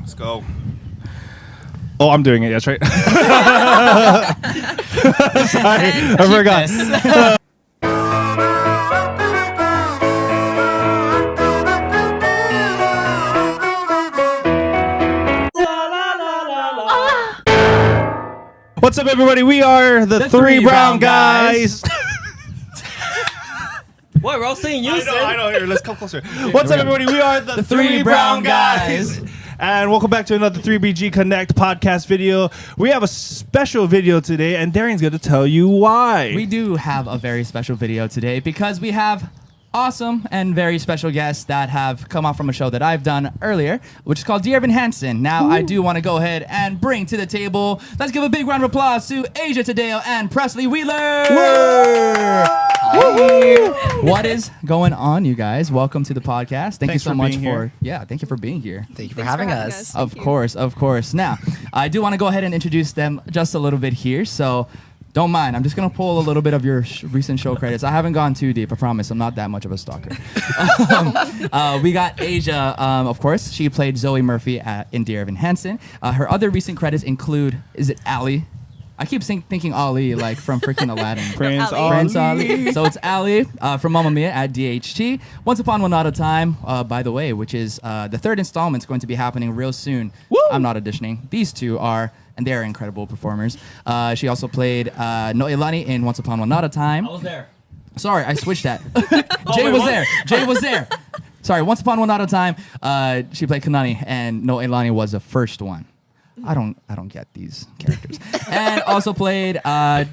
Let's go. Oh, I'm doing it. That's right. Sorry, I forgot. What's up, everybody? We are the three brown guys. What? We're all saying you. I know. Here, let's come closer. What's up, everybody? We are the three brown guys. And welcome back to another 3BG Connect podcast video. We have a special video today, and Darian's going to tell you why. We do have a very special video today because we have awesome and very special guests that have come out from a show that I've done earlier, which is called Darian Hansen. Now, I do want to go ahead and bring to the table, let's give a big round of applause to Asia Tadeo and Presley Wheeler. What is going on, you guys? Welcome to the podcast. Thank you so much for thank you for being here. Thank you for having us. Of course. Now, I do want to go ahead and introduce them just a little bit here. So don't mind. I'm just going to pull a little bit of your recent show credits. I haven't gone too deep. I promise. I'm not that much of a stalker. We got Asia, of course. She played Zoe Murphy in Darian Hansen. Her other recent credits include, is it Ali? I keep thinking Ali, like from freaking Aladdin. Prince Ali. So it's Ali from Mamma Mia at DHT. Once Upon One Not a Time, by the way, which is the third installment is going to be happening real soon. Woo! I'm not auditioning. These two are, and they're incredible performers. She also played Noelani in Once Upon One Not a Time. I was there. Sorry, I switched that. Jay was there. Sorry, Once Upon One Not a Time. She played Kanani, and Noelani was the first one. I don't get these characters. And also played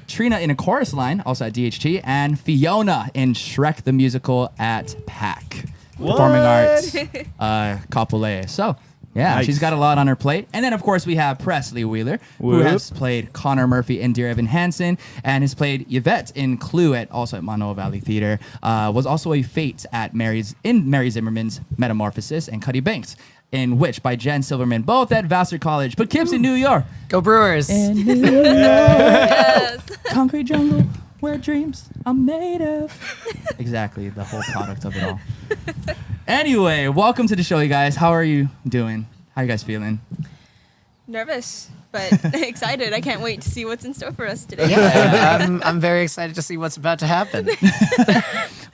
Trina in a chorus line, also at DHT, and Fiona in Shrek the Musical at PAC. Performing Arts, Kapolei. So, yeah, nice. She's got a lot on her plate. And then, of course, we have Presley Wheeler, who has played Connor Murphy in Darian Hansen, and has played Yvette in Clue also at Manoa Valley Theater. Was also a Fate at Mary Zimmerman's Metamorphosis, and Cuddy Banks in Witch by Jen Silverman, both at Vassar College. But Kim's in New York. Go Brewers. In New York. Yes. Concrete jungle where dreams are made of. Exactly, the whole product of it all. Anyway, welcome to the show, you guys. How are you doing? How are you guys feeling? Nervous, but excited. I can't wait to see what's in store for us today. Yeah, I'm very excited to see what's about to happen.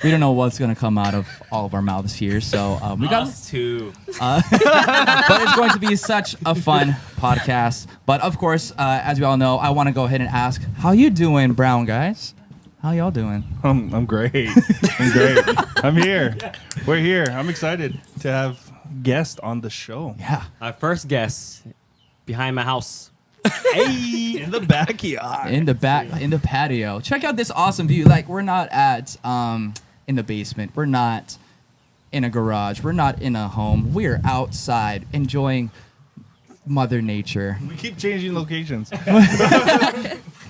We don't know what's going to come out of all of our mouths here, so we got us too. But it's going to be such a fun podcast. But of course, as we all know, I want to go ahead and ask, how you doing, brown guys? How y'all doing? I'm great. I'm here. We're here. I'm excited to have guests on the show. Yeah. Our first guest behind my house. Hey, in the backyard. In the patio. Check out this awesome view. Like, we're not at in the basement. We're not in a garage. We're not in a home. We're outside enjoying Mother Nature. We keep changing locations.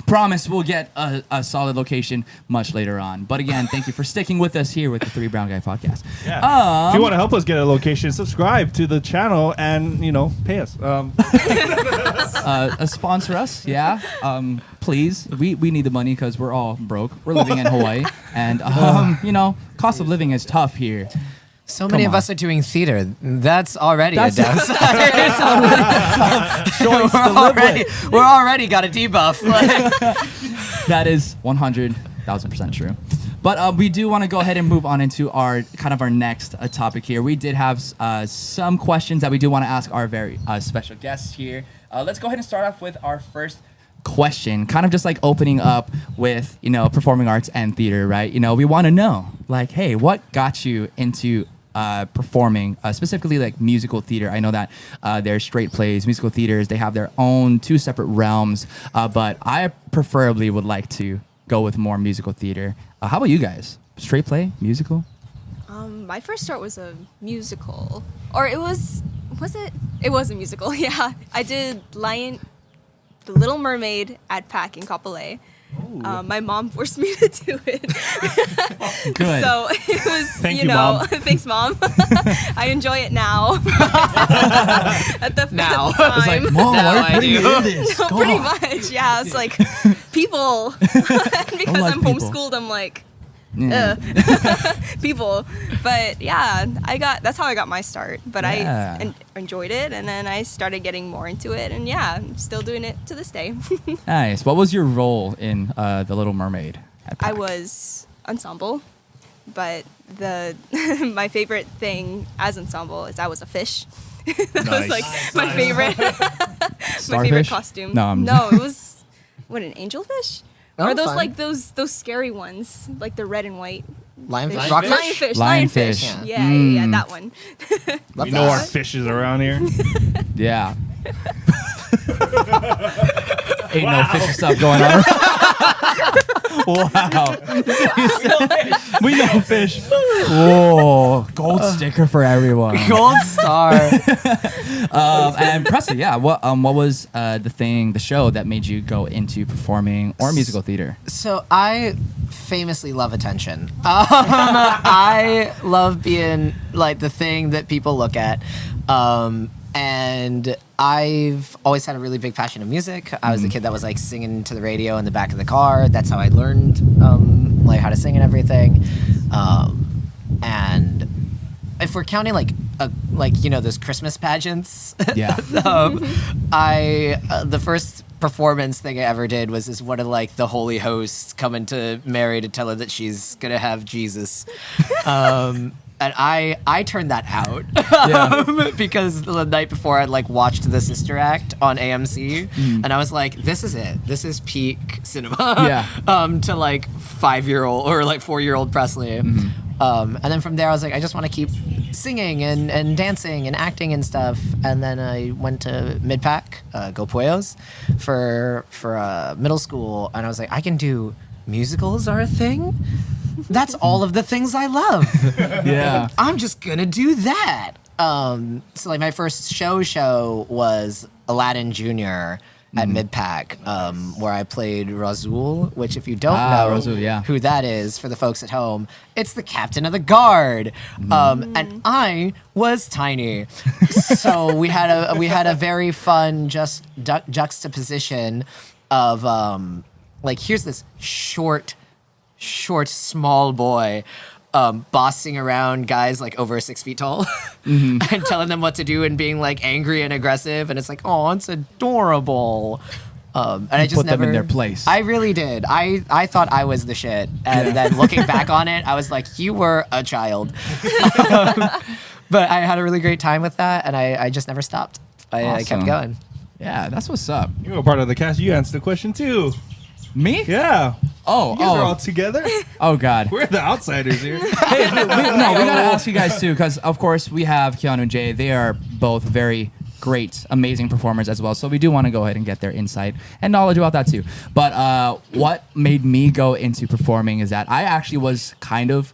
Promise we'll get a solid location much later on. But again, thank you for sticking with us here with the Three Brown Guy podcast. Yeah. If you want to help us get a location, subscribe to the channel and, pay us. Sponsor us, yeah. Please. We need the money because we're all broke. We're living in Hawaii. And, cost of living is tough here. So many of us are doing theater. That's already a downside. We're already got a debuff. That is 100,000% true. But we do want to go ahead and move on into our next topic here. We did have some questions that we do want to ask our very special guests here. Let's go ahead and start off with our first question, kind of just like opening up with, performing arts and theater, right? We want to know, like, hey, what got you into performing, specifically like musical theater? I know that there's straight plays, musical theaters, they have their own two separate realms, but I preferably would like to go with more musical theater. How about you guys? Straight play, musical? My first start was a musical, or it was it? It was a musical. Yeah, I did The Little Mermaid at PAC in Kapolei. My mom forced me to do it. Good. So it was, Thank you, Mom. Thanks, Mom. I enjoy it now. at the time. It's like, Mom, why are you putting me in this? No, pretty much, yeah. It's like, people. Because I'm homeschooled, I'm like, people. But yeah, that's how I got my start. But Yeah. I enjoyed it, and then I started getting more into it, and yeah, I'm still doing it to this day. Nice. What was your role in The Little Mermaid? At I PAC? was ensemble, but my favorite thing as ensemble is I was a fish. That was like my favorite, my favorite Starfish? costume. No, it was an angelfish, Oh, or those fun. like those scary ones, like the red and white. Lionfish? Fish. Rockfish? Lionfish. Lionfish. Yeah, that one. Love We know our that. fishes around here. Yeah. Ain't no fishy stuff going on. Wow. We know fish. Whoa. Gold sticker for everyone. Gold star. And Presley, yeah. What was the show that made you go into performing or musical theater? So I famously love attention. I love being like the thing that people look at. And I've always had a really big passion of music. I was the kid that was like singing to the radio in the back of the car. That's how I learned like how to sing and everything. And if we're counting like those Christmas pageants, Yeah. the first performance thing I ever did was this one of like the holy hosts coming to Mary to tell her that she's gonna have Jesus. And I turned that out because the night before I'd like watched the Sister Act on AMC, and I was like, "This is it. This is peak cinema." To like 5-year-old or like 4-year-old Presley. And then from there, I was like, I just want to keep singing and dancing and acting and stuff. And then I went to Mid-Pac, Go Pueyos, for middle school, and I was like, I can do musicals are a thing. That's all of the things I love. Yeah. I'm just gonna do that. So like my first show was Aladdin Jr. at Mid-Pac, where I played Razul, which if you don't know Razul, yeah. who that is for the folks at home, it's the captain of the guard. And I was tiny. So we had a very fun juxtaposition of like here's this short, small boy bossing around guys like over 6 feet tall and telling them what to do and being like angry and aggressive. And it's like, oh, it's adorable. And I just put them never, in their place. I really did. I thought I was the shit. And then looking back on it, I was like, you were a child. But I had a really great time with that. And I just never stopped. I kept Awesome. going. Yeah, that's what's up. You were part of the cast. You answered the question too. Me? Yeah. Oh, You guys are all together. oh God. We're the outsiders here. Hey, we gotta ask you guys too, because of course we have Keanu and Jay. They are both very great, amazing performers as well. So we do want to go ahead and get their insight and knowledge about that too. But what made me go into performing is that I actually was kind of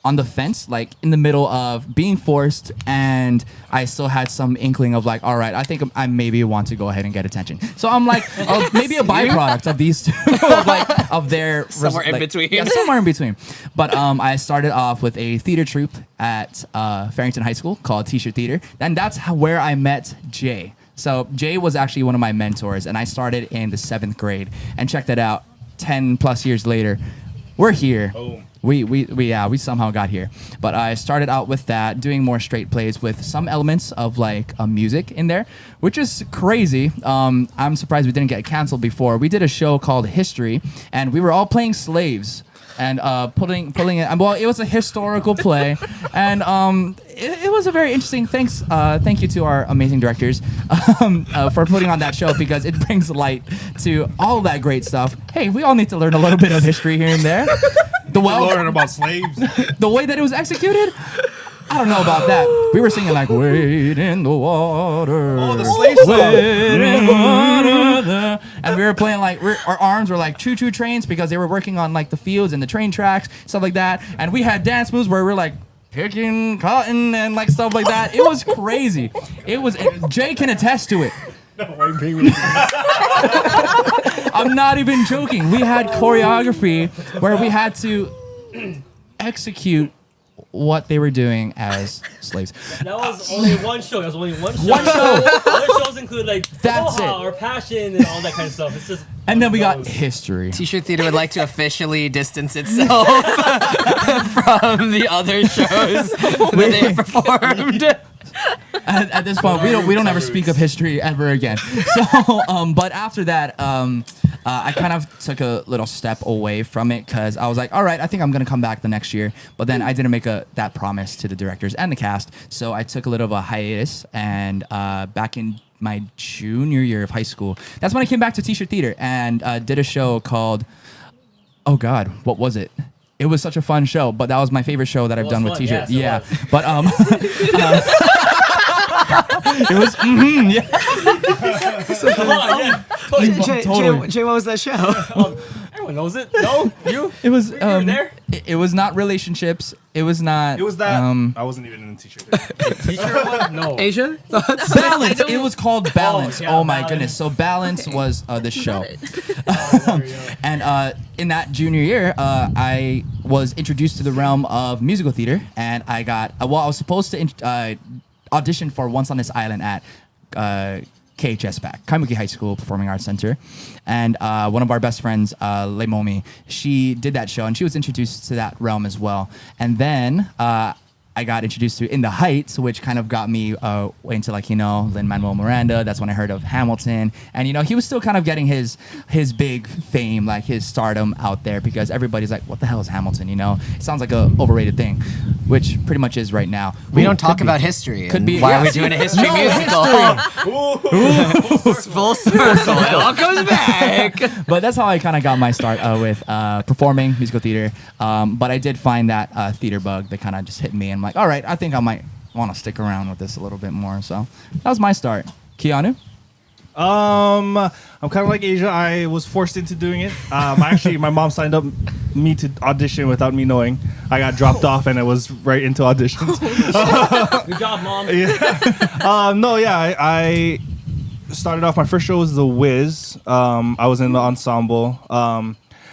on the fence, like in the middle of being forced, and I still had some inkling of like, all right, I think I maybe want to go ahead and get attention. So I'm like, maybe a byproduct of these two, of their Somewhere in between. Yeah, somewhere in between. But I started off with a theater troupe at Farrington High School called T-Shirt Theater, and that's where I met Jay. So Jay was actually one of my mentors, and I started in the 7th grade. And check that out, 10 plus years later, we're here. Oh. We somehow got here. But I started out with that, doing more straight plays with some elements of like music in there, which is crazy. I'm surprised we didn't get canceled before. We did a show called History, and we were all playing slaves and pulling it. Well, it was a historical play, and it was a very interesting. Thank you to our amazing directors for putting on that show, because it brings light to all that great stuff. Hey, we all need to learn a little bit of history here and there. Learn about slaves. The way that it was executed, I don't know about that. We were singing like "Wade in the water." Oh, the slave Wade in the water. And we were playing like our arms were like choo-choo trains, because they were working on like the fields and the train tracks, stuff like that. And we had dance moves where we were like picking cotton and like stuff like that. It was crazy. Jay can attest to it. I'm not even joking. We had choreography where we had to execute what they were doing as slaves. That was only one show. That was only one show. One show. Other shows include like That's Aloha it. or Passion and all that kind of stuff. It's just. And then we got those. history. T-shirt theater would like to officially distance itself from the other shows that they have performed. At this point, we don't ever speak of history ever again. So, but after that, I kind of took a little step away from it because I was like, all right, I think I'm gonna come back the next year. But then I didn't make that promise to the directors and the cast, so I took a little of a hiatus. And back in my junior year of high school, that's when I came back to T-shirt theater and did a show called, oh God, what was it? It was such a fun show, but that was my favorite show that I've done with fun, T-shirt. yes, it was. But it was Come on, yeah. Totally. Jay, what was that show? Everyone knows it. No, you. It was You were there. it was not relationships. It was not. It was that. I wasn't even in the T-shirt. Teacher one? No. Asia? Balance. It was called Balance. yeah, Oh my Balance. goodness. So Balance was the show. Got it. And in that junior year, I was introduced to the realm of musical theater, and I got I was supposed to audition for Once on This Island at KHS back, Kaimuki High School Performing Arts Center, and one of our best friends, Leimomi, she did that show, and she was introduced to that realm as well. And then I got introduced to In the Heights, which kind of got me into like, Lin-Manuel Miranda. That's when I heard of Hamilton. And, he was still kind of getting his big fame, like his stardom out there because everybody's like, what the hell is Hamilton, It sounds like a overrated thing, which pretty much is right now. We don't talk Could be. about history. Could and be, Why are we yes. doing a history No, musical? Full circle. It all comes back. But that's how I kind of got my start with performing musical theater. But I did find that theater bug that kind of just hit me. And I'm like, all right, I think I might want to stick around with this a little bit more. So that was my start. Keanu? I'm kind of like Asia. I was forced into doing it. My mom signed up me to audition without me knowing. I got dropped off, and it was right into auditions. Good job, mom. I started off. My first show was The Wiz. I was in the ensemble.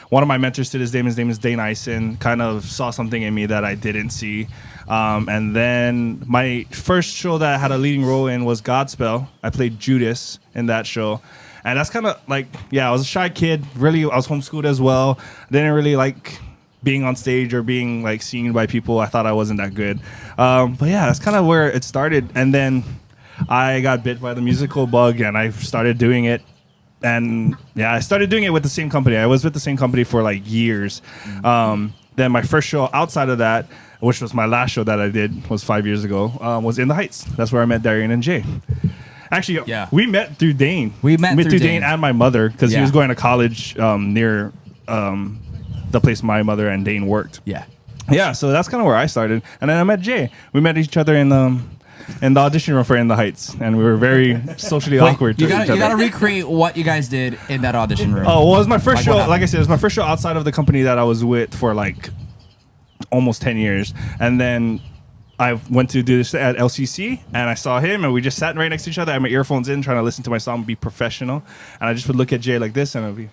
One of my mentors to this day, his name is Dane Ison, kind of saw something in me that I didn't see. And then my first show that I had a leading role in was Godspell. I played Judas in that show. And that's kind of like, I was a shy kid. Really, I was homeschooled as well. Didn't really like being on stage or being like seen by people. I thought I wasn't that good. That's kind of where it started. And then I got bit by the musical bug and I started doing it. And I started doing it with the same company. I was with the same company for like years. Then my first show outside of that, which was my last show that I did, was 5 years ago, was In the Heights. That's where I met Darian and Jay. Actually, we met through Dane. We met through Dane and my mother because he was going to college near the place my mother and Dane worked. Yeah. So that's kind of where I started. And then I met Jay. We met each other in the audition room for In the Heights, and we were very socially awkward. You to each other. gotta recreate what you guys did in that audition room. Oh, well, it was my first Like, show. what happened? Like I said, it was my first show outside of the company that I was with for like almost 10 years. And then I went to do this at LCC, and I saw him, and we just sat right next to each other. I had my earphones in, trying to listen to my song, be professional. And I just would look at Jay like this, and I'd be...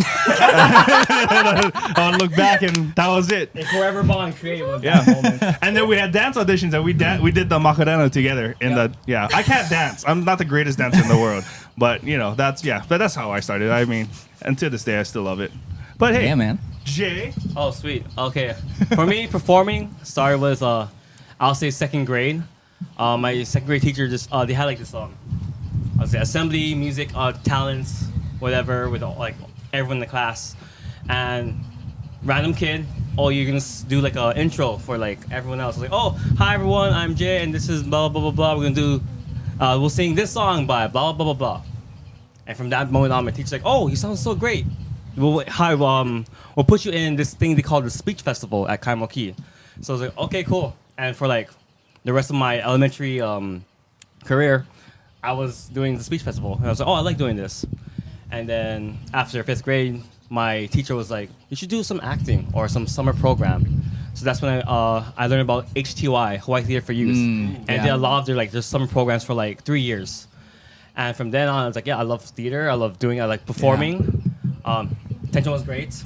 I would look back, and that was it. A forever bond created with Yeah. that moment. And then we had dance auditions, and we did the Macarena together. I can't dance. I'm not the greatest dancer in the world, but that's how I started. I mean, and to this day, I still love it. But hey, Yeah, man. Jay. Oh, sweet. Okay. For me, performing started with, I'll say second grade. My second grade teacher just, they had like this, I'll say assembly, music, talents, whatever, with like everyone in the class. And random kid, you're gonna do like an intro for like everyone else. Like, hi everyone, I'm Jay, and this is blah, blah, blah, blah. We're gonna do, we'll sing this song by blah, blah, blah, blah. And from that moment on, my teacher's like, you sound so great. We'll put you in this thing they call the speech festival at Kaimuki. So I was like, okay, cool. And for like the rest of my elementary career, I was doing the speech festival. And I was like, I like doing this. And then after 5th grade, my teacher was like, you should do some acting or some summer program. So that's when I learned about HTY, Hawaii Theater for Youth. And did a lot of their summer programs for like 3 years. And from then on, I was like, I love theater. I like performing. Tension was great.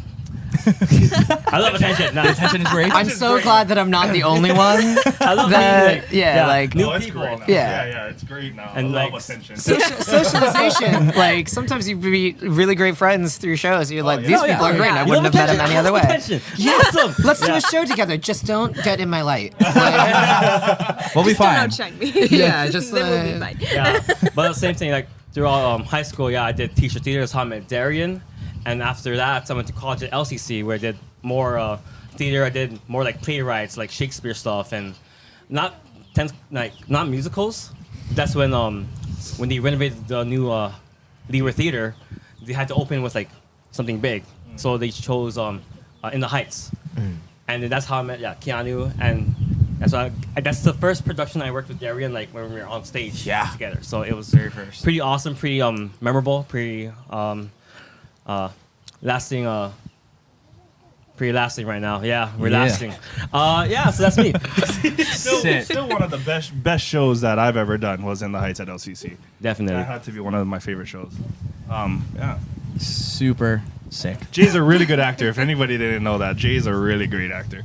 I love attention. No, Attention is great. I'm so glad that I'm not the only one. I love that, being like new Oh, it's people. cool now. Yeah. Yeah, it's great now. And, I love like, attention. Socialization. Like sometimes you meet really great friends through shows. You're like, yeah. these Oh, people are great. And I You wouldn't love have met them attention. any other way. Attention. Yeah. Awesome. Let's do a show together. Just don't get in my light. We'll be Don't fine. outshine me. Yeah, just, then we'll be fine. Yeah, but the same thing. Like throughout high school, yeah, I did teacher theater. That's how I met Darian, and after that, I went to college at LCC where I did more theater. I did more like playwrights, like Shakespeare stuff, and not not musicals. That's when they renovated the new Leeward Theater, they had to open with like something big, so they chose In the Heights, and that's how I met Keanu, and that's the first production I worked with Darian, like when we were on stage together. So it was Very first. pretty awesome, pretty memorable, pretty lasting. Pretty lasting right now. Yeah, we're Yeah. lasting. So that's me. Sick. Still one of the best shows that I've ever done was In the Heights at LCC. Definitely. That had to be one of my favorite shows. Yeah. Super sick. Jay's a really good actor. If anybody didn't know that, Jay's a really great actor.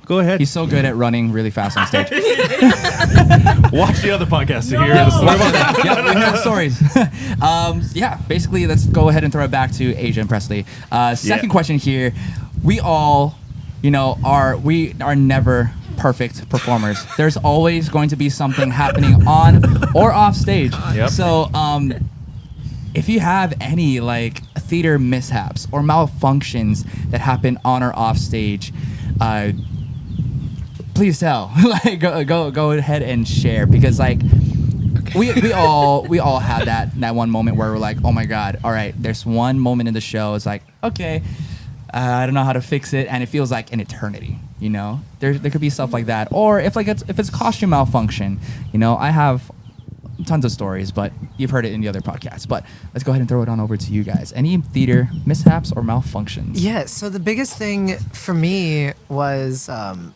Go ahead. He's so good at running really fast on stage. Watch the other podcast to hear the story. Yeah, we hear the stories. Basically, let's go ahead and throw it back to Asia and Presley. Second question here: we all, are never perfect performers. There's always going to be something happening on or off stage. Yep. So, if you have any like theater mishaps or malfunctions that happen on or off stage, please tell. Like go ahead and share, because like we all had that one moment where we're like, oh my god, all right, there's one moment in the show, it's like, okay, I don't know how to fix it, and it feels like an eternity. There could be stuff like that, or if it's costume malfunction. I have tons of stories, but you've heard it in the other podcasts. But let's go ahead and throw it on over to you guys. Any theater mishaps or malfunctions? Yeah, so the biggest thing for me was I've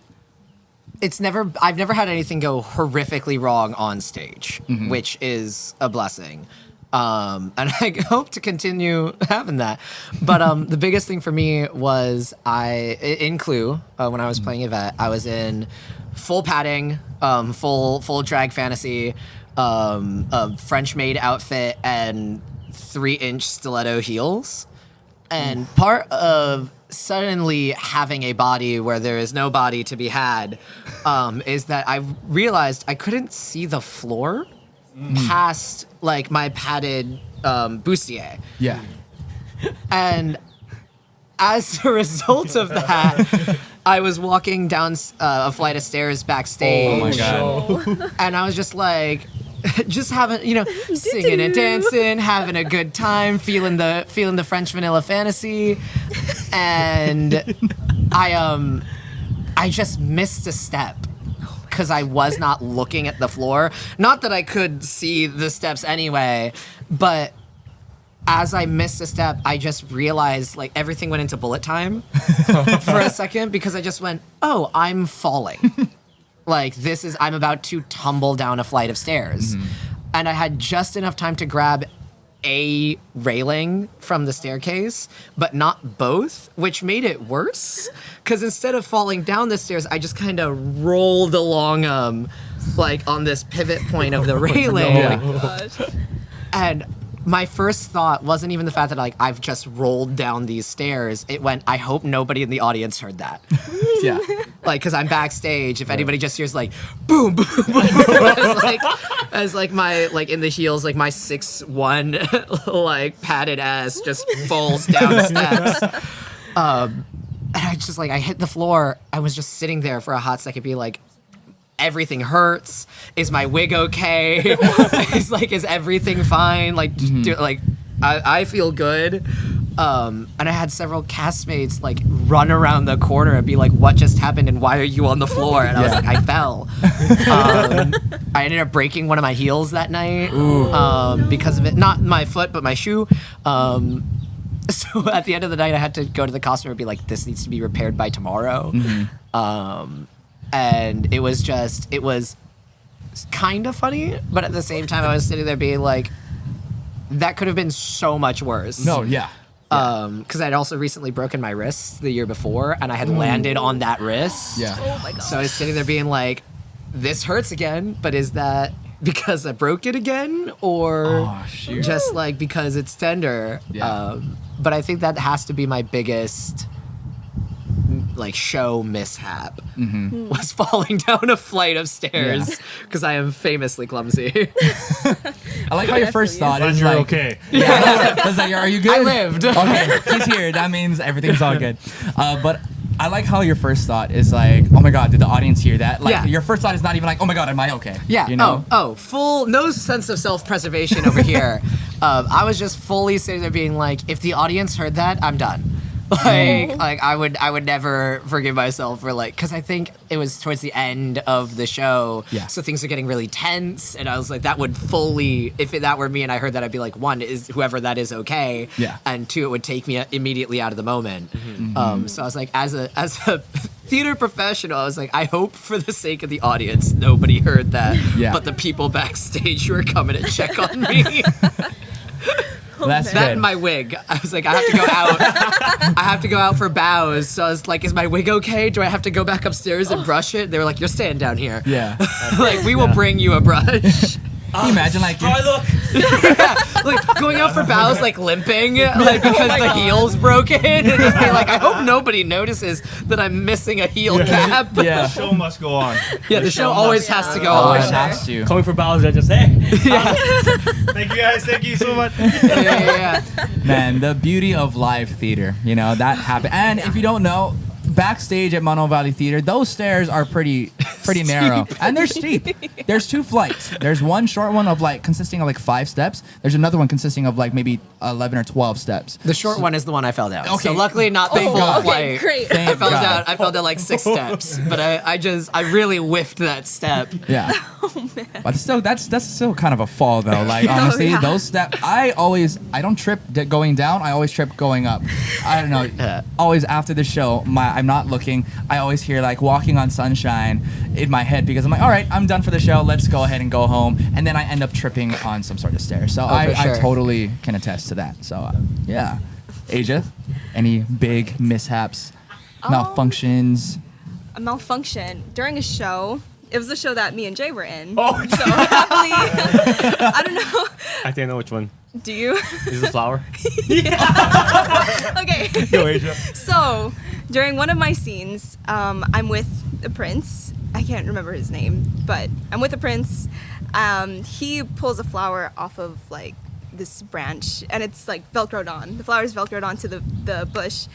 never had anything go horrifically wrong on stage, which is a blessing. And I hope to continue having that. But the biggest thing for me was in Clue, when I was playing Yvette, I was in full padding, full drag fantasy, a French maid outfit, and 3-inch stiletto heels. And part of suddenly having a body where there is no body to be had is that I realized I couldn't see the floor past like my padded bustier. Yeah. And as a result of that, I was walking down a flight of stairs backstage. Oh my god. And I was just like, just having, singing and dancing, having a good time, feeling the French vanilla fantasy. And I just missed a step because I was not looking at the floor. Not that I could see the steps anyway, but as I missed a step, I just realized like everything went into bullet time for a second, because I just went, oh, I'm falling. Like I'm about to tumble down a flight of stairs. And I had just enough time to grab a railing from the staircase, but not both, which made it worse. Because instead of falling down the stairs, I just kind of rolled along, like on this pivot point of the railing. And my first thought wasn't even the fact that like I've just rolled down these stairs. It went, I hope nobody in the audience heard that. Yeah. Like, because I'm backstage, if anybody just hears like boom, boom, boom, as like my like in the heels, like my 6'1" like padded ass just falls down steps. And I just like I hit the floor. I was just sitting there for a hot second, be like, everything hurts. Is my wig okay? Is everything fine? Like, I feel good. And I had several castmates like run around the corner and be like, "What just happened? And why are you on the floor?" And I was like, "I fell." I ended up breaking one of my heels that night because of it. Not my foot, but my shoe. So at the end of the night, I had to go to the costumer and be like, "This needs to be repaired by tomorrow." And it was kind of funny, but at the same time, I was sitting there being like, that could have been so much worse. No, yeah. Because I'd also recently broken my wrist the year before, and I had landed on that wrist. Yeah. Oh my god. So I was sitting there being like, this hurts again, but is that because I broke it again, or Oh, shoot. just like because it's tender? Yeah. But I think that has to be my biggest like show mishap was falling down a flight of stairs because I am famously clumsy. I like how your first thought Glad is you're like, okay. Yeah, it's like, are you good? I lived. Okay, he's here. That means everything's all good. But I like how your first thought is like, oh my god, did the audience hear that? Like Yeah. your first thought is not even like, oh my god, am I okay? Yeah. You know? Full no sense of self-preservation over here. I was just fully sitting there being like, if the audience heard that, I'm done. Like I would never forgive myself for like, because I think it was towards the end of the show, Yeah. so things are getting really tense, and I was like, that would fully, if that were me and I heard that, I'd be like, one, is whoever that is okay, Yeah. and two, it would take me immediately out of the moment. So I was like, as a theater professional, I was like, I hope for the sake of the audience, nobody heard that, Yeah. but the people backstage who are coming to check on me. That's That good. and my wig. I was like, I have to go out. I have to go out for bows. So I was like, is my wig okay? Do I have to go back upstairs and brush it? They were like, you're staying down here. Yeah. Like, we will bring you a brush. Can you imagine like Oh, look. Like, going out for bows, like limping, like because the heel's broken. And just be like, I hope nobody notices that I'm missing a heel cap. yeah. Show must go on. Yeah, the show always has to go Always on. has to. Coming for Bowser, just hey. Thank you guys. Thank you so much. Yeah. Man, the beauty of live theater, you know, that happened. And if you don't know, backstage at Mono Valley Theater, those stairs are pretty narrow, and they're steep. There's two flights. There's one short one of like consisting of like 5 steps. There's another one consisting of like maybe 11 or 12 steps. The short one is the one I fell down. Okay. So luckily not the Thank full God. Okay, flight. great. Thank I fell God. down. I fell down like 6 steps, but I really whiffed that step. Yeah. Oh man. But still, that's still kind of a fall though. Like honestly, yeah. those steps. I don't trip going down. I always trip going up. I don't know. Yeah. Always after the show, I'm not looking. I always hear like "Walking on Sunshine" in my head because I'm like, all right, I'm done for the show. Let's go ahead and go home. And then I end up tripping on some sort of stairs. So I for sure. totally can attest to that. So yeah, Asia, any big mishaps, malfunctions? A malfunction during a show. It was a show that me and Jay were in. Oh, So happily, I don't know. I think I know which one. Do you? Is the flower? Okay. Go, Asia. So during one of my scenes, I'm with the prince. I can't remember his name, but I'm with the prince. He pulls a flower off of like this branch, and it's like velcroed on. The flower is velcroed onto the bush,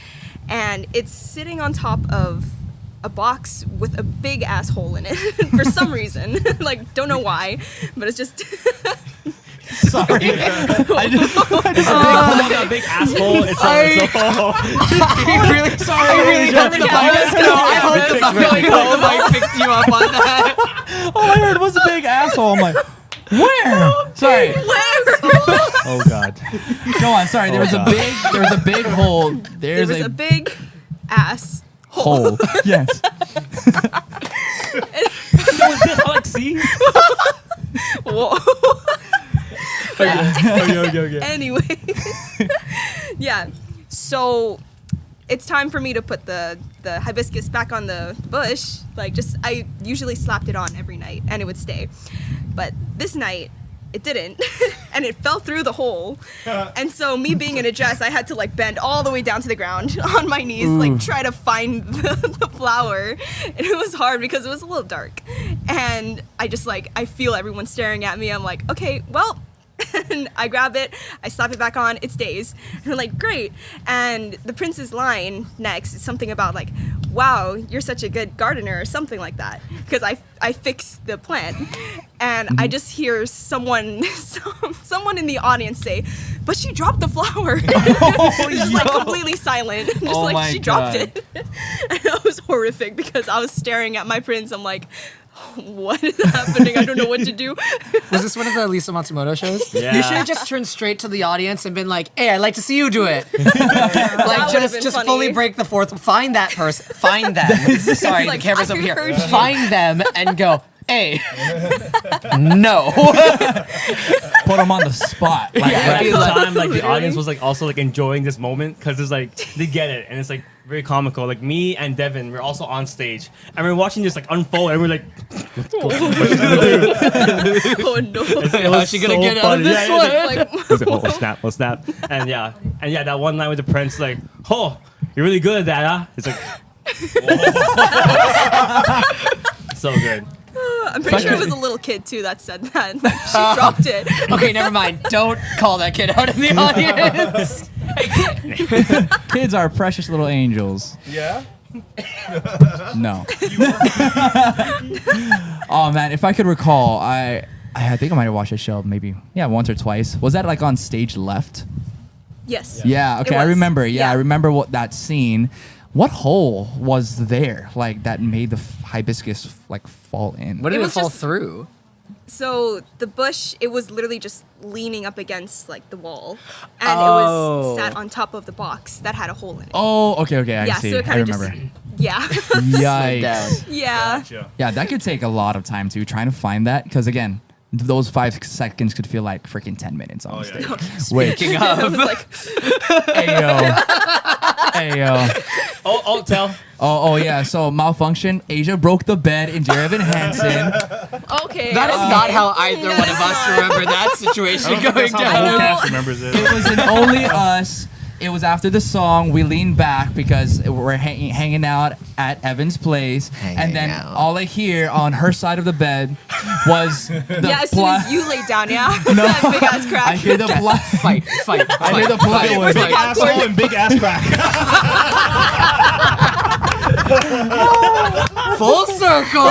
and it's sitting on top of a box with a big ass hole in it for some reason. Like, don't know why, but it's just. Sorry. A big asshole. It's I really hope the mic. No, I hope the mic picked you up on that. All I heard was a big asshole. I'm like, where? Sorry. Oh God. Go on. Sorry. There was a big hole. There There's was a big ass. hole. Yes. see? Whoa. Okay. Anyways, yeah. So it's time for me to put the hibiscus back on the bush. Like, I usually slapped it on every night and it would stay. But this night, it didn't, and it fell through the hole. And so me being in a dress, I had to like bend all the way down to the ground on my knees, like try to find the flower. And it was hard because it was a little dark. And I just I feel everyone staring at me. I'm like, okay, well. And I grab it, I slap it back on, it stays. And I'm like, great. And the prince's line next is something about like, wow, you're such a good gardener or something like that. Because I fixed the plant. And I just hear someone in the audience say, but she dropped the flower. Just like completely silent. Just Oh like my she dropped God. it. And that was horrific because I was staring at my prince. I'm like, what is happening? I don't know what to do. Was this one of the Lisa Matsumoto shows? Yeah. You should have just turned straight to the audience and been like, "Hey, I'd like to see you do it." Like, would've been just funny. fully break the fourth. Find that person. Find them. Sorry, like, the camera's I over here. heard you. Find them and go, "Hey, no." put him on the spot. Like, But at right? the time, like the audience was like also like enjoying this moment because it's like they get it and it's like very comical. Like me and Devin, we're also on stage and we're watching this like unfold and we're like, Oh no. How's she gonna get out of this one? It's like, oh snap, oh snap, and yeah, that one line with the prince, like, oh, you're really good at that, huh? It's like, so good. I'm pretty sure it was a little kid too that said that. She dropped it. Okay, never mind. Don't call that kid out in the audience. Kids are precious little angels. Yeah. No. Oh man, if I could recall, I think I might have watched this show maybe once or twice. Was that like on stage left? Yes. Yeah. Okay, It I was. remember. Yeah, Yeah. I remember that scene. What hole was there like that made the hibiscus like fall in? What did It it was fall just- through? So the bush, it was literally just leaning up against like the wall, and it Oh. was sat on top of the box that had a hole in it. Oh, okay. I yeah. see. So it I kind of remember. just. Yeah. Slid down. Yikes. yeah. Yeah, that could take a lot of time too, trying to find that. Because again, those 5 seconds could feel like freaking 10 minutes on stage. Which, Speaking It of, was like, Ayo. Oh, tell. Oh, yeah. So malfunction. Asia broke the bed in Dear Hansen. okay. that is okay. not how either one of us remember that situation going That's how the whole down. cast remembers it. It was in Only Us. It was after the song. We leaned back because we're hanging out at Evan's place, and then out. all I hear on her side of the bed was the Yeah, as soon as you laid down, yeah. that big ass crack. I hear the blood. Fight. I hear the plywood. Big asshole and big ass crack. Full circle.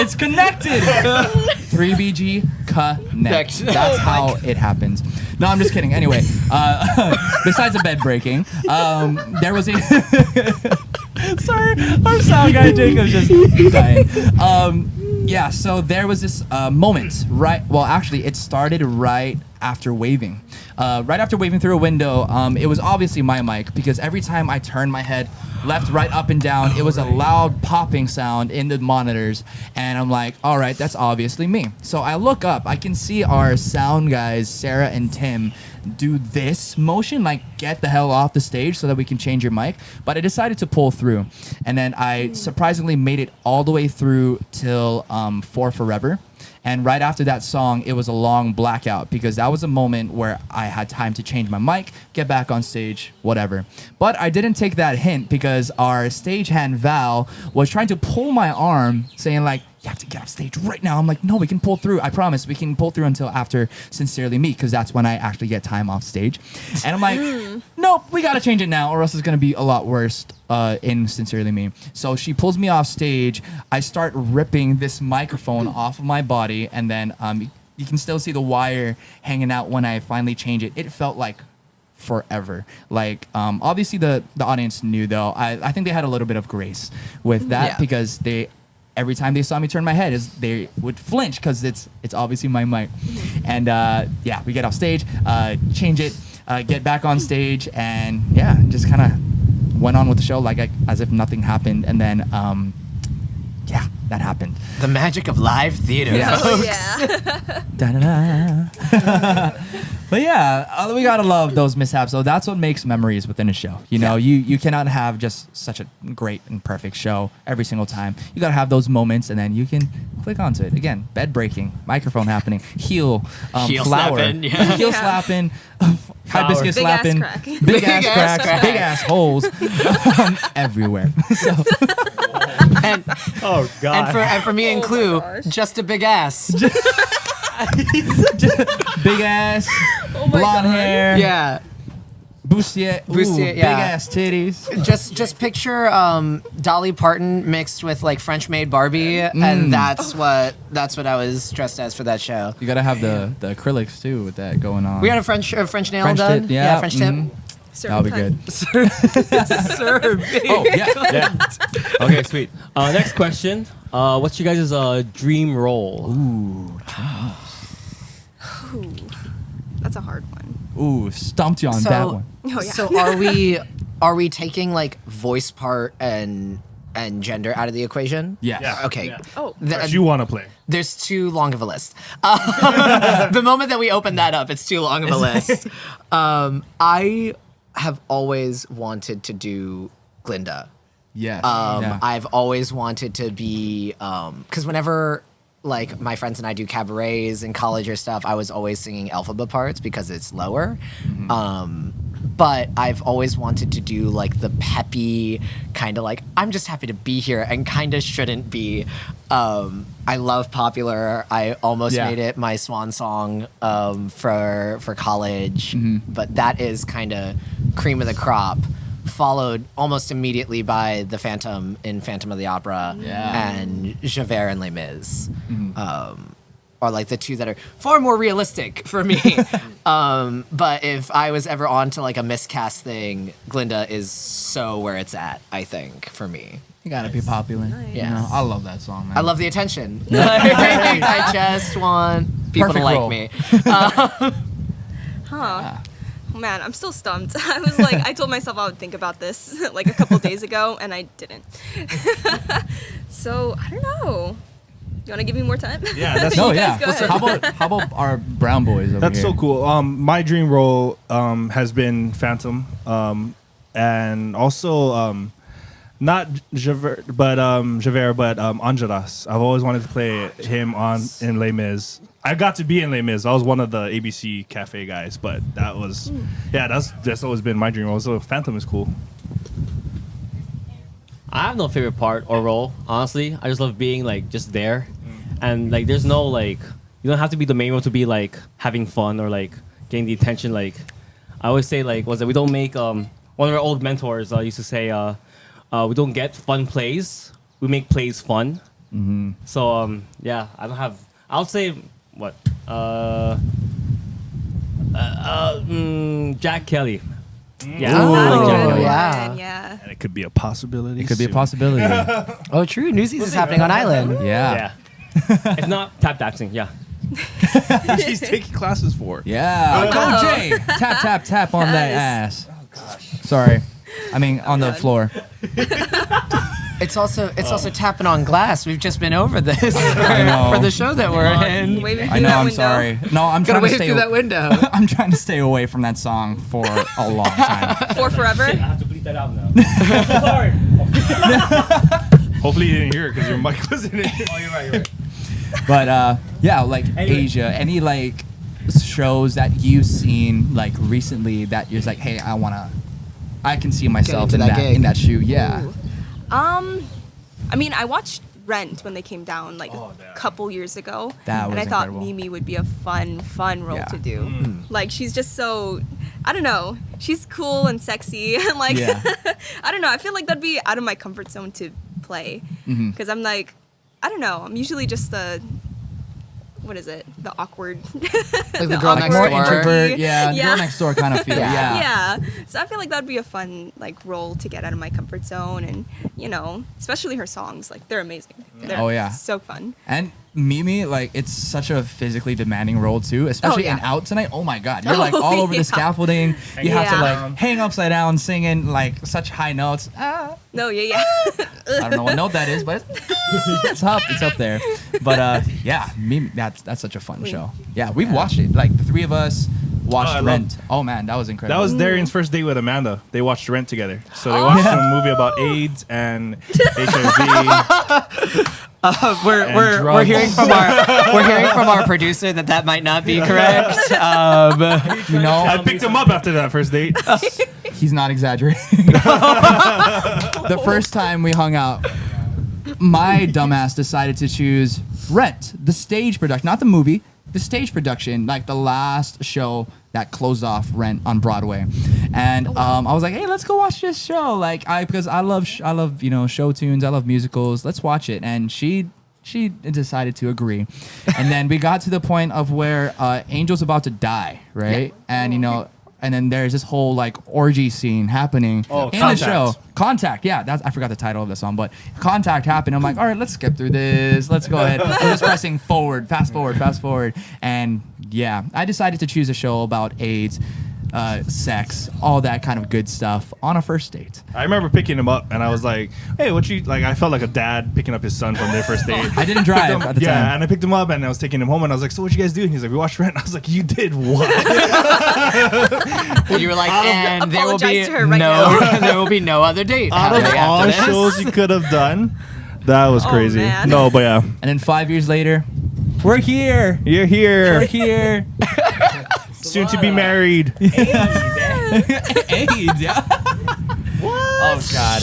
It's connected. 3BG connect. That's how it happens. No, I'm just kidding. Anyway, besides the bed breaking, there was a. Sorry, our sound guy Jacob's just dying. Yeah, so there was this moment, right? Well, actually, it started right after waving. Right after waving through a window, it was obviously my mic because every time I turned my head left, right, up, and down, it was a loud popping sound in the monitors. And I'm like, all right, that's obviously me. So I look up. I can see our sound guys, Sarah and Tim, do this motion, like get the hell off the stage so that we can change your mic. But I decided to pull through. And then I surprisingly made it all the way through till For Forever. And right after that song, it was a long blackout because that was a moment where I had time to change my mic, get back on stage, whatever. But I didn't take that hint because our stagehand Val was trying to pull my arm, saying like, you have to get off stage right now. I'm like, no, we can pull through. I promise we can pull through until after Sincerely Me because that's when I actually get time off stage. And I'm like, nope, we got to change it now or else it's going to be a lot worse in Sincerely Me. So she pulls me off stage. I start ripping this microphone off of my body and then you can still see the wire hanging out when I finally change it. It felt like forever. Like obviously the audience knew though. I think they had a little bit of grace with that because every time they saw me turn my head, they would flinch because it's obviously my mic. And we get off stage, change it, get back on stage, and just kind of went on with the show like as if nothing happened. And then that happened. The magic of live theater. Yeah. Oh, yeah. Da-da-da. But we gotta love those mishaps. So that's what makes memories within a show. You know, you cannot have just such a great and perfect show every single time. You gotta have those moments, and then you can click onto it. Again, bed breaking, microphone happening, heel flower, slapping, yeah. heel slapping, hibiscus Big ass slapping, crack. big ass cracks, crack. big ass holes everywhere. So And, Oh God. and for me and Oh my Clue, gosh. just a big ass. big ass, Oh my blonde God. hair, Yeah. bustier, Bustier, big yeah. ass titties. Just picture Dolly Parton mixed with like French maid Barbie, and that's what I was dressed as for that show. You gotta have the acrylics too with that going on. We had a French nail French done. tip, yeah, French mhm. tip. That'll be good. Sir, Oh yeah. Yeah. Okay, sweet. Next question. What's your guys' dream role? Ooh, that's a hard one. Ooh, stumped you on that one. Oh, yeah. So are we taking like voice part and and gender out of the equation. Yes. Yeah. Okay. Yeah. Oh, That you want to play. There's too long of a list. The moment that we open that up, it's too long of a list. I have always wanted to do Glinda. Yes. I've always wanted to be, because whenever like my friends and I do cabarets in college or stuff, I was always singing Elphaba parts because it's lower. But I've always wanted to do like the peppy kind of like, I'm just happy to be here and kind of shouldn't be. I love Popular. I almost made it my swan song for college, but that is kind of cream of the crop. Followed almost immediately by the Phantom in Phantom of the Opera and Javert and Les Mis. Are like the two that are far more realistic for me. But if I was ever on to like a miscast thing, Glinda is so where it's at, I think, for me. You gotta be popular. Nice. You know, I love that song, man. I love the attention. I just want people Perfect to like role. me. Man, I'm still stumped. I was like, I told myself I would think about this like a couple days ago, and I didn't. So I don't know. You want to give me more time? Yeah, that's No, You yeah. guys go ahead. How about our brown boys over That's here? so cool. My dream role has been Phantom, and also not Javert, but Angelas. I've always wanted to play him in Les Mis. I got to be in Les Mis. I was one of the ABC Cafe guys, but that was that's always been my dream role. So Phantom is cool. I have no favorite part or role, honestly. I just love being like just there, and like there's no like you don't have to be the main role to be like having fun or like getting the attention. Like I always say, like we don't make one of our old mentors used to say we don't get fun plays, we make plays fun. So yeah, I don't have. I'll say what Jack Kelly. Yeah, Ooh. I like Jack Good Kelly. yeah. one, yeah. And it could be a possibility. It could be a soon. possibility. Oh, true. Newsies is happening on Island. Yeah. Yeah. If not, tap dancing. Yeah. Which he's taking classes for. Yeah. Go Jay. Tap, tap, tap on that Nice. ass. Oh, gosh. Sorry. I mean, on the floor. It's also tapping on glass. We've just been over this I know. for the show that we're in. Waving I through know, that I'm window. sorry. No, I'm Gotta trying to wave stay through that window. I'm trying to stay away from that song for a long time. For forever. I have to bleep that out now. Sorry. Hopefully you didn't hear it because your mic wasn't in it. Oh, you're right. You're right. But yeah, like Anyway. Asia, any like shows that you've seen like recently that you're just like, hey, I can see myself into in that that gig. in that shoe. Yeah. Ooh. I mean, I watched Rent when they came down like Oh, a yeah. couple years ago, That and I was thought incredible. Mimi would be a fun role Yeah. to do. Like she's just so, I don't know, she's cool and sexy, and like Yeah. I don't know. I feel like that'd be out of my comfort zone to play because I'm like, I don't know. I'm usually just the, what is it? The awkward, Like the girl next More door. introvert, yeah, girl next door kind of feel. Yeah. Yeah. Yeah. So I feel like that'd be a fun like role to get out of my comfort zone, and you know, especially her songs, like they're amazing. They're Oh, yeah. so fun. And Mimi, like, it's such a physically demanding role too, especially yeah. in Out Tonight. Oh my God, you're like all over yeah. the scaffolding. You have to Yeah. like hang upside down, singing like such high notes. No, yeah. I don't know what note that is, but it's up. It's up there. But yeah, Mimi, that's such a fun show. Yeah, we've watched it. Like the three of us watched I Rent. Oh man, that was incredible. That was Darian's first date with Amanda. They watched Rent together. So they watched a movie about AIDS and HIV. We're drugs. hearing from our producer that might not be correct. you know, I picked him up after that first date. he's not exaggerating. The first time we hung out, my dumbass decided to choose Rent, the stage production, not the movie, the stage production, like the last show that closed off Rent on Broadway. And I was like, hey, let's go watch this show. Like, because I love show tunes, I love musicals. Let's watch it. And she decided to agree. And then we got to the point of where Angel's about to die, right? And and then there's this whole like orgy scene happening in Contact. the show. Contact, yeah, I forgot the title of the song, but Contact happened. I'm like, all right, let's skip through this. Let's go ahead. I'm just pressing forward, fast forward. And yeah, I decided to choose a show about AIDS. sex, all that kind of good stuff on a first date. I remember picking him up, and I was like, "Hey, what you like?" I felt like a dad picking up his son from their first date. I didn't drive at the Yeah, time. and I picked him up, and I was taking him home, and I was like, "So what you guys do?" And he's like, "We watched Rent." And I was like, "You did what?" And you were like, and there will be Apologize to her right no, now. there will be no other date. Out of happening all after this. shows you could have done, that was crazy. man. No, but yeah, And then 5 years later, we're here. you're We're here, here. soon to be married. AIDS, yeah. Oh God.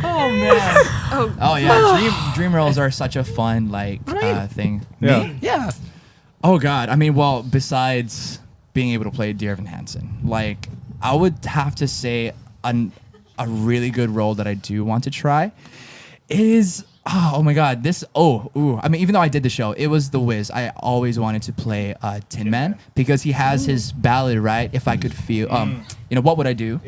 Oh man. Oh yeah. Dream rolls are such a fun thing. Yeah. Me? Yeah. Oh God. I mean, well, besides being able to play Dear Evan Hansen, like I would have to say a really good role that I do want to try is oh my God, I mean, even though I did the show, it was The Wiz. I always wanted to play Tin Man because he has his ballad, right? If I could feel, what would I do?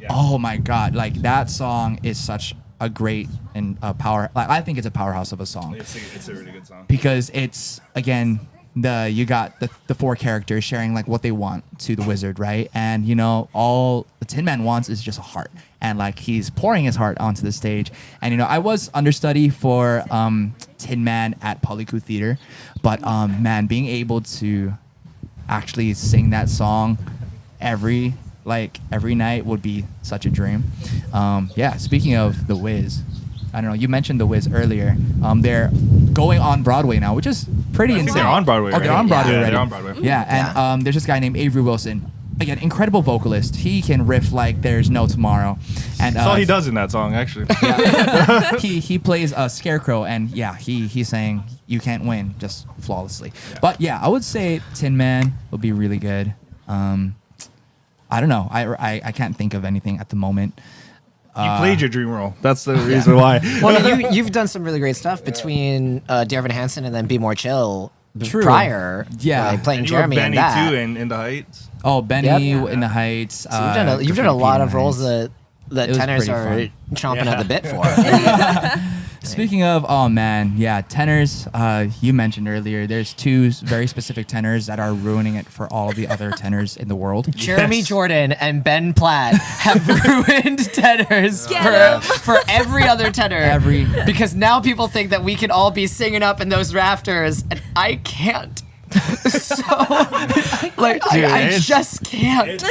Oh my God, like that song is such a great and power. Like I think it's a powerhouse of a song It's a really good song. because it's again you got the four characters sharing like what they want to the wizard, right? And all the Tin Man wants is just a heart, and like he's pouring his heart onto the stage. And I was understudy for Tin Man at Polycoo Theater, but man, being able to actually sing that song every night would be such a dream. Speaking of The Wiz, I don't know. You mentioned The Wiz earlier. They're going on Broadway now, which is pretty I think insane. they're on Broadway. Oh, they're on Broadway Yeah, already. they're on Broadway. Yeah, and there's this guy named Avery Wilson. Again, incredible vocalist. He can riff like there's no tomorrow. And That's all he does in that song, actually. he plays a scarecrow, and he's saying you can't win just flawlessly. But yeah, I would say Tin Man would be really good. I don't know. I can't think of anything at the moment. You played your dream role. That's the reason why. Well, you've done some really great stuff between Dear Evan Hansen and then Be More Chill True. prior. Yeah. like playing And you were Jeremy Benny in that. too in The Heights. Oh, Benny Yep. in the Heights. So you've done a lot of roles that It was tenors pretty are fun. chomping at the bit for. Speaking of, oh man, yeah, tenors. You mentioned earlier, there's two very specific tenors that are ruining it for all the other tenors in the world. Jeremy Jordan and Ben Platt have ruined tenors Get 'em. for every other tenor. Because now people think that we can all be singing up in those rafters, and I can't. So, like, I it's- just can't.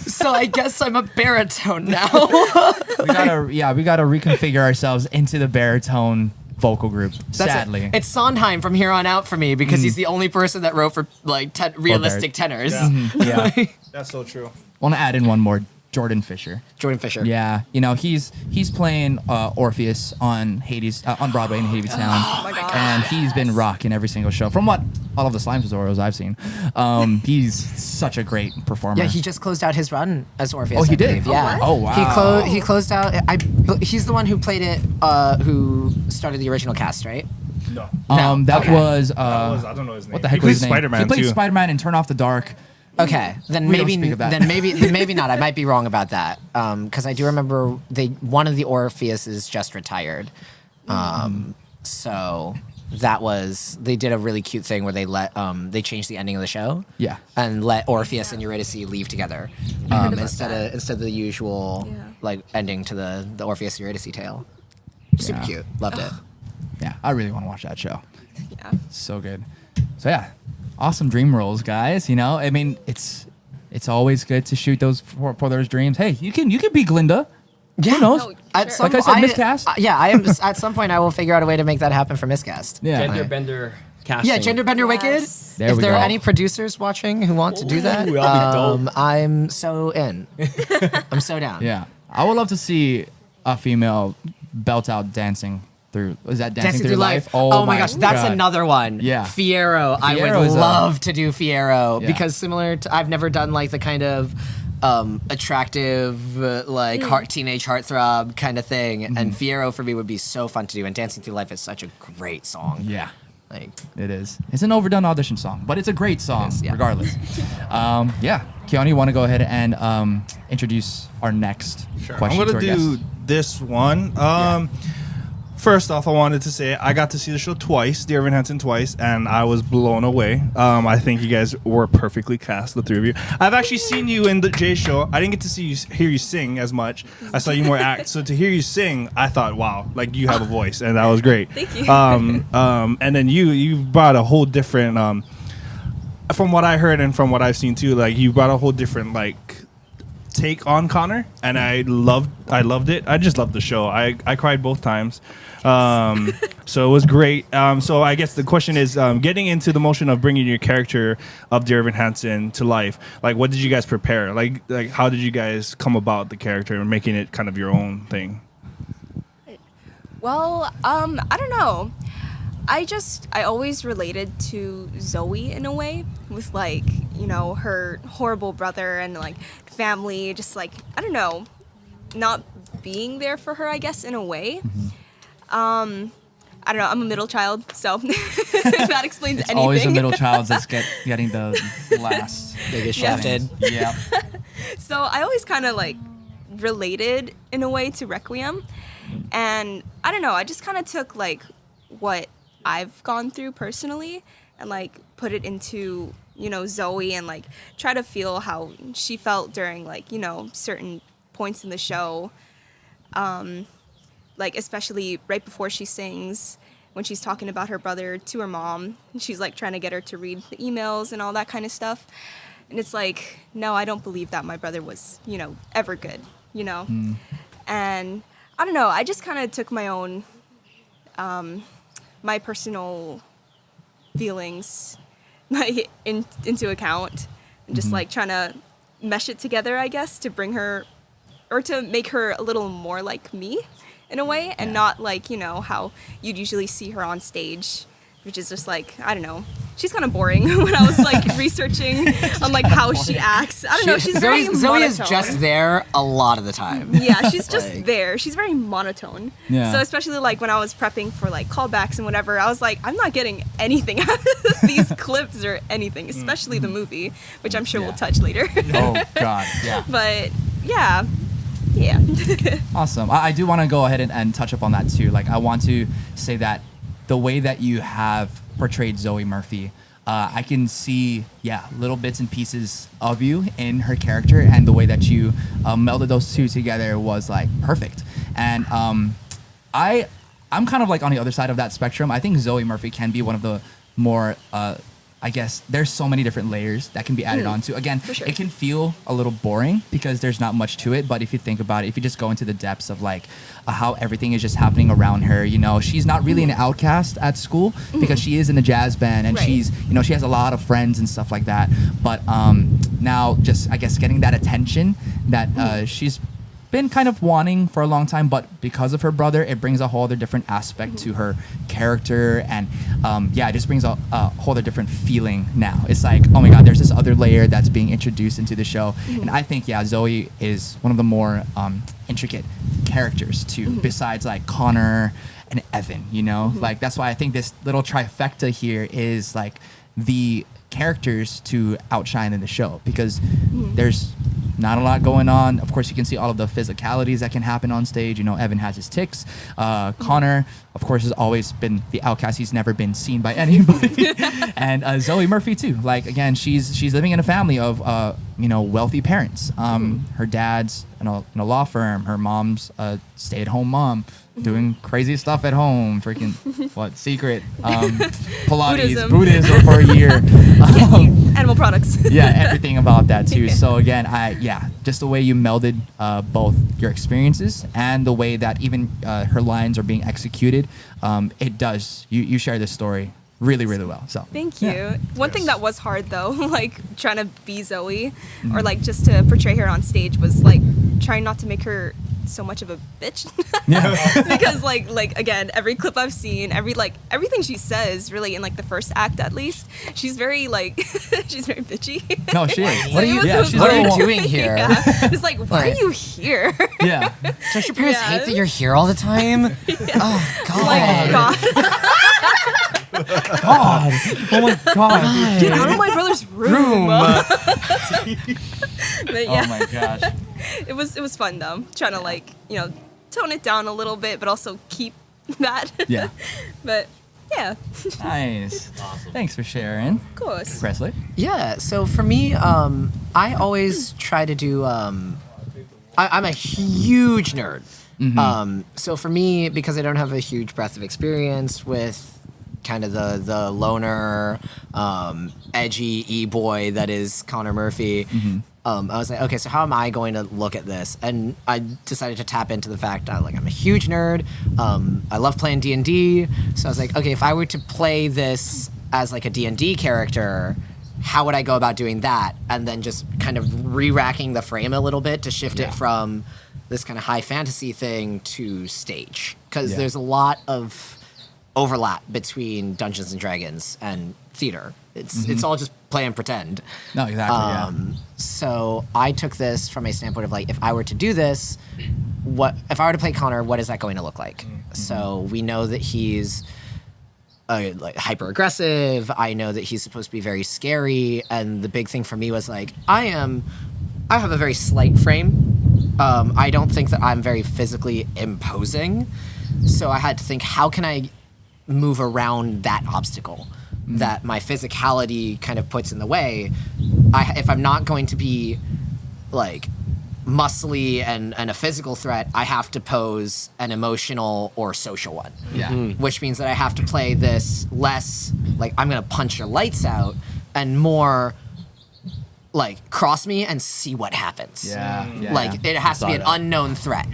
So I guess I'm a baritone now. We gotta reconfigure ourselves into the baritone vocal group. Sadly, It's Sondheim from here on out for me because he's the only person that wrote for like realistic tenors. Yeah. yeah. That's so true. Want to add in one more, Jordan Fisher. Jordan Fisher. Yeah, he's playing Orpheus on Hades on Broadway in Hadestown, Oh my gosh. and he's been rocking every single show. From what all of the Slime tutorials I've seen, he's such a great performer. Yeah, he just closed out his run as Orpheus. Oh, he I did? believe. Yeah. Oh, wow. He closed out. He's the one who played it. Who started the original cast, right? No. No, that okay. was I don't know his name. what the heck He was his plays name? Spider-Man He played too. Spider-Man in Turn Off the Dark. Okay, then We don't maybe speak of that. then maybe not. I might be wrong about that. Because I do remember one of the Orpheuses just retired. So they did a really cute thing where they changed the ending of the show. Yeah. And let Orpheus and Eurydice leave together instead of the usual like ending to the Orpheus Eurydice tale. Super Yeah. cute. Loved it. Yeah, I really want to watch that show. Yeah. So good. So yeah, awesome dream roles, guys. I mean, it's always good to shoot those for those dreams. Hey, you can be Glinda. Yeah. Who knows? No, At sure. some Like I said, I- miscast? Yeah, I am. At some point, I will figure out a way to make that happen for miscast. Yeah. Gender bender casting. Yeah, Gender Bender Yes. Wicked. There if we there go. are any producers watching who want to do that, Ooh, that'll be dope. I'm so in. I'm so down. Yeah, I would love to see a female belt out dancing through. Is that dancing, through life? Oh my gosh, that's God. another one. Yeah. Fiero. I Fiero would is love to do Fiero Yeah. because similar to I've never done like the kind of attractive teenage heartthrob kind of thing, and Fiero for me would be so fun to do. And Dancing Through Life is such a great song. Yeah, Like it is. It's an overdone audition song, but it's a great song It is, yeah. regardless. Yeah, Keanu, you want to go ahead and introduce our next Sure. question I'm to gonna our do guest? this one. first off, I wanted to say I got to see the show twice, Dear Evan Hansen twice, and I was blown away. I think you guys were perfectly cast, the three of you. I've actually seen you in the Jay show. I didn't get to hear you sing as much. I saw you more act. So to hear you sing, I thought, wow, like you have a voice, and that was great. Thank you. And then you brought a whole different, from what I heard and from what I've seen too, like you brought a whole different like take on Connor, and I loved it. I just loved the show. I cried both times. So it was great. So I guess the question is, getting into the motion of bringing your character of Dear Evan Hansen to life. Like, what did you guys prepare? Like how did you guys come about the character and making it kind of your own thing? Well, I don't know. I always related to Zoe in a way with like, you know, her horrible brother and like family, just like, I don't know, not being there for her, I guess, in a way. I don't know, I'm a middle child, so if that explains It's anything. always the middle child that's getting the last. They get Yes. shafted. Yeah. So I always kind of like related in a way to Requiem. And I don't know, I just kind of took like what I've gone through personally and like put it into, you know, Zoe and like try to feel how she felt during like, you know, certain points in the show. Like especially right before she sings, when she's talking about her brother to her mom, she's like trying to get her to read the emails and all that kind of stuff. And it's like, no, I don't believe that my brother was, you know, ever good, you know? And I don't know, I just kind of took my own, my personal feelings like, into account and just like trying to mesh it together, I guess, to bring her or to make her a little more like me in a way and not like, you know, how you'd usually see her on stage, which is just like, I don't know. She's kind of boring when I was like researching on like how she acts. I don't know. She's very Zoe is monotone. just there a lot of the time. Yeah, she's just Like- there. She's very monotone. Yeah. So especially like when I was prepping for like callbacks and whatever, I was like, I'm not getting anything out of these clips or anything, especially the movie, which I'm sure we'll touch later. Oh God. Yeah. But yeah. Yeah. Awesome. I do want to go ahead and touch up on that too. Like I want to say that the way that you have portrayed Zoe Murphy, I can see, little bits and pieces of you in her character, and the way that you melded those two together was like perfect. And I'm kind of like on the other side of that spectrum. I think Zoe Murphy can be one of the more I guess there's so many different layers that can be added onto. Again, sure. it can feel a little boring because there's not much to it. But if you think about it, if you just go into the depths of like how everything is just happening around her, you know, she's not really an outcast at school because she is in the jazz band and Right. she's, you know, she has a lot of friends and stuff like that. But now just, I guess, getting that attention that she's been kind of wanting for a long time, but because of her brother, it brings a whole other different aspect to her character, and it just brings a whole other different feeling now. It's like, oh my God, there's this other layer that's being introduced into the show, and I think Zoe is one of the more intricate characters too, besides like Connor and Evan. You know, like that's why I think this little trifecta here is like the characters to outshine in the show, because there's not a lot going on. Of course, you can see all of the physicalities that can happen on stage. You know, Evan has his tics. Connor, of course, has always been the outcast. He's never been seen by anybody. And Zoe Murphy too. Like again, she's living in a family of wealthy parents. Her dad's in a law firm. Her mom's a stay-at-home mom, doing crazy stuff at home. Freaking secret Pilates, Buddhism for a year. Animal products. Everything about that too. So again, just the way you melded both your experiences and the way that even her lines are being executed, it does. You share this story really, really well. So Thank you. One thing that was hard though, like trying to be Zoe or like just to portray her on stage was like trying not to make her so much of a bitch. Because like again, every clip I've seen, everything she says really in like the first act at least, she's very like she's very bitchy. No, she is. What are you? Yeah, she's what are very you wa- doing here? Yeah. It's like, why are you here? Yeah. Don't your parents Yeah. hate that you're here all the time? Oh God. Like, God, God. Oh my God. get out of my brother's room. But yeah, Oh my gosh. it was fun though, trying to like, tone it down a little bit, but also keep that. Yeah. But yeah, Nice. Awesome. Thanks for sharing, of course. Presley. Yeah, so for me, I always try to do. I'm a huge nerd. So for me, because I don't have a huge breadth of experience with kind of the loner, edgy e-boy that is Connor Murphy, I was like, okay, so how am I going to look at this? And I decided to tap into the fact that I'm a huge nerd. I love playing D&D. So I was like, okay, if I were to play this as like a D&D character, how would I go about doing that? And then just kind of re-racking the frame a little bit to shift it from this kind of high fantasy thing to stage. Because there's a lot of overlap between Dungeons and Dragons and theater. It's all just play and pretend. No, exactly. So I took this from a standpoint of like, if I were to do this, if I were to play Connor, what is that going to look like? So we know that he's like hyper aggressive. I know that he's supposed to be very scary. And the big thing for me was like, I have a very slight frame. I don't think that I'm very physically imposing. So I had to think, how can I move around that obstacle that my physicality kind of puts in the way? If I'm not going to be like muscly and a physical threat, I have to pose an emotional or social one. Which means that I have to play this less like I'm gonna punch your lights out and more like cross me and see what happens. Like it has to be an unknown threat.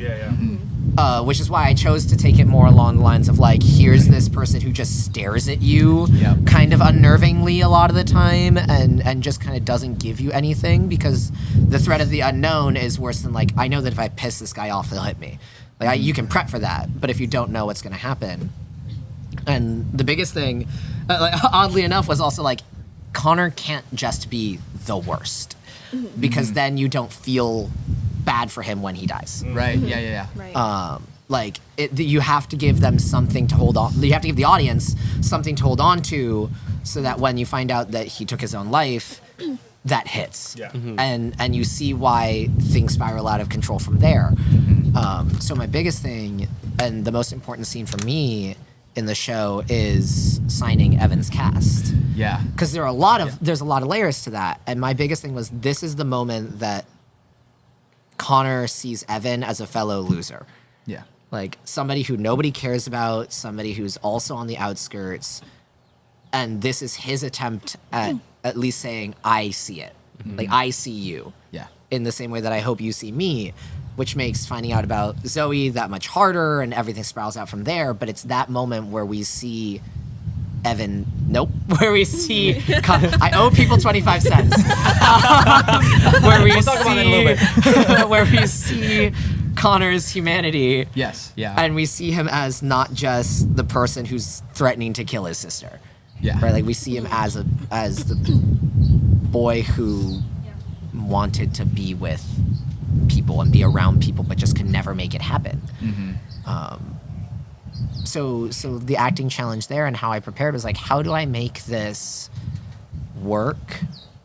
Which is why I chose to take it more along the lines of like, here's this person who just stares at you kind of unnervingly a lot of the time and just kind of doesn't give you anything, because the threat of the unknown is worse than like, I know that if I piss this guy off, he'll hit me. Like you can prep for that, but if you don't know what's going to happen. And the biggest thing, oddly enough, was also like, Connor can't just be the worst, because then you don't feel bad for him when he dies. Right. Yeah. Right. You have to give them something to hold on. You have to give the audience something to hold on to, so that when you find out that he took his own life, that hits. And you see why things spiral out of control from there. So my biggest thing and the most important scene for me in the show is signing Evan's cast. Because there's a lot of layers to that. And my biggest thing was, this is the moment that Connor sees Evan as a fellow loser. Like somebody who nobody cares about, somebody who's also on the outskirts. And this is his attempt at least saying, I see it. Like, I see you. In the same way that I hope you see me, which makes finding out about Zoe that much harder and everything spirals out from there. But it's that moment where we see Evan, where we see, I owe people 25 cents. Where we talk about it in a little bit. Where we see Connor's humanity. And we see him as not just the person who's threatening to kill his sister. Right? Like we see him as the boy who wanted to be with people and be around people, but just could never make it happen. So the acting challenge there and how I prepared was like, how do I make this work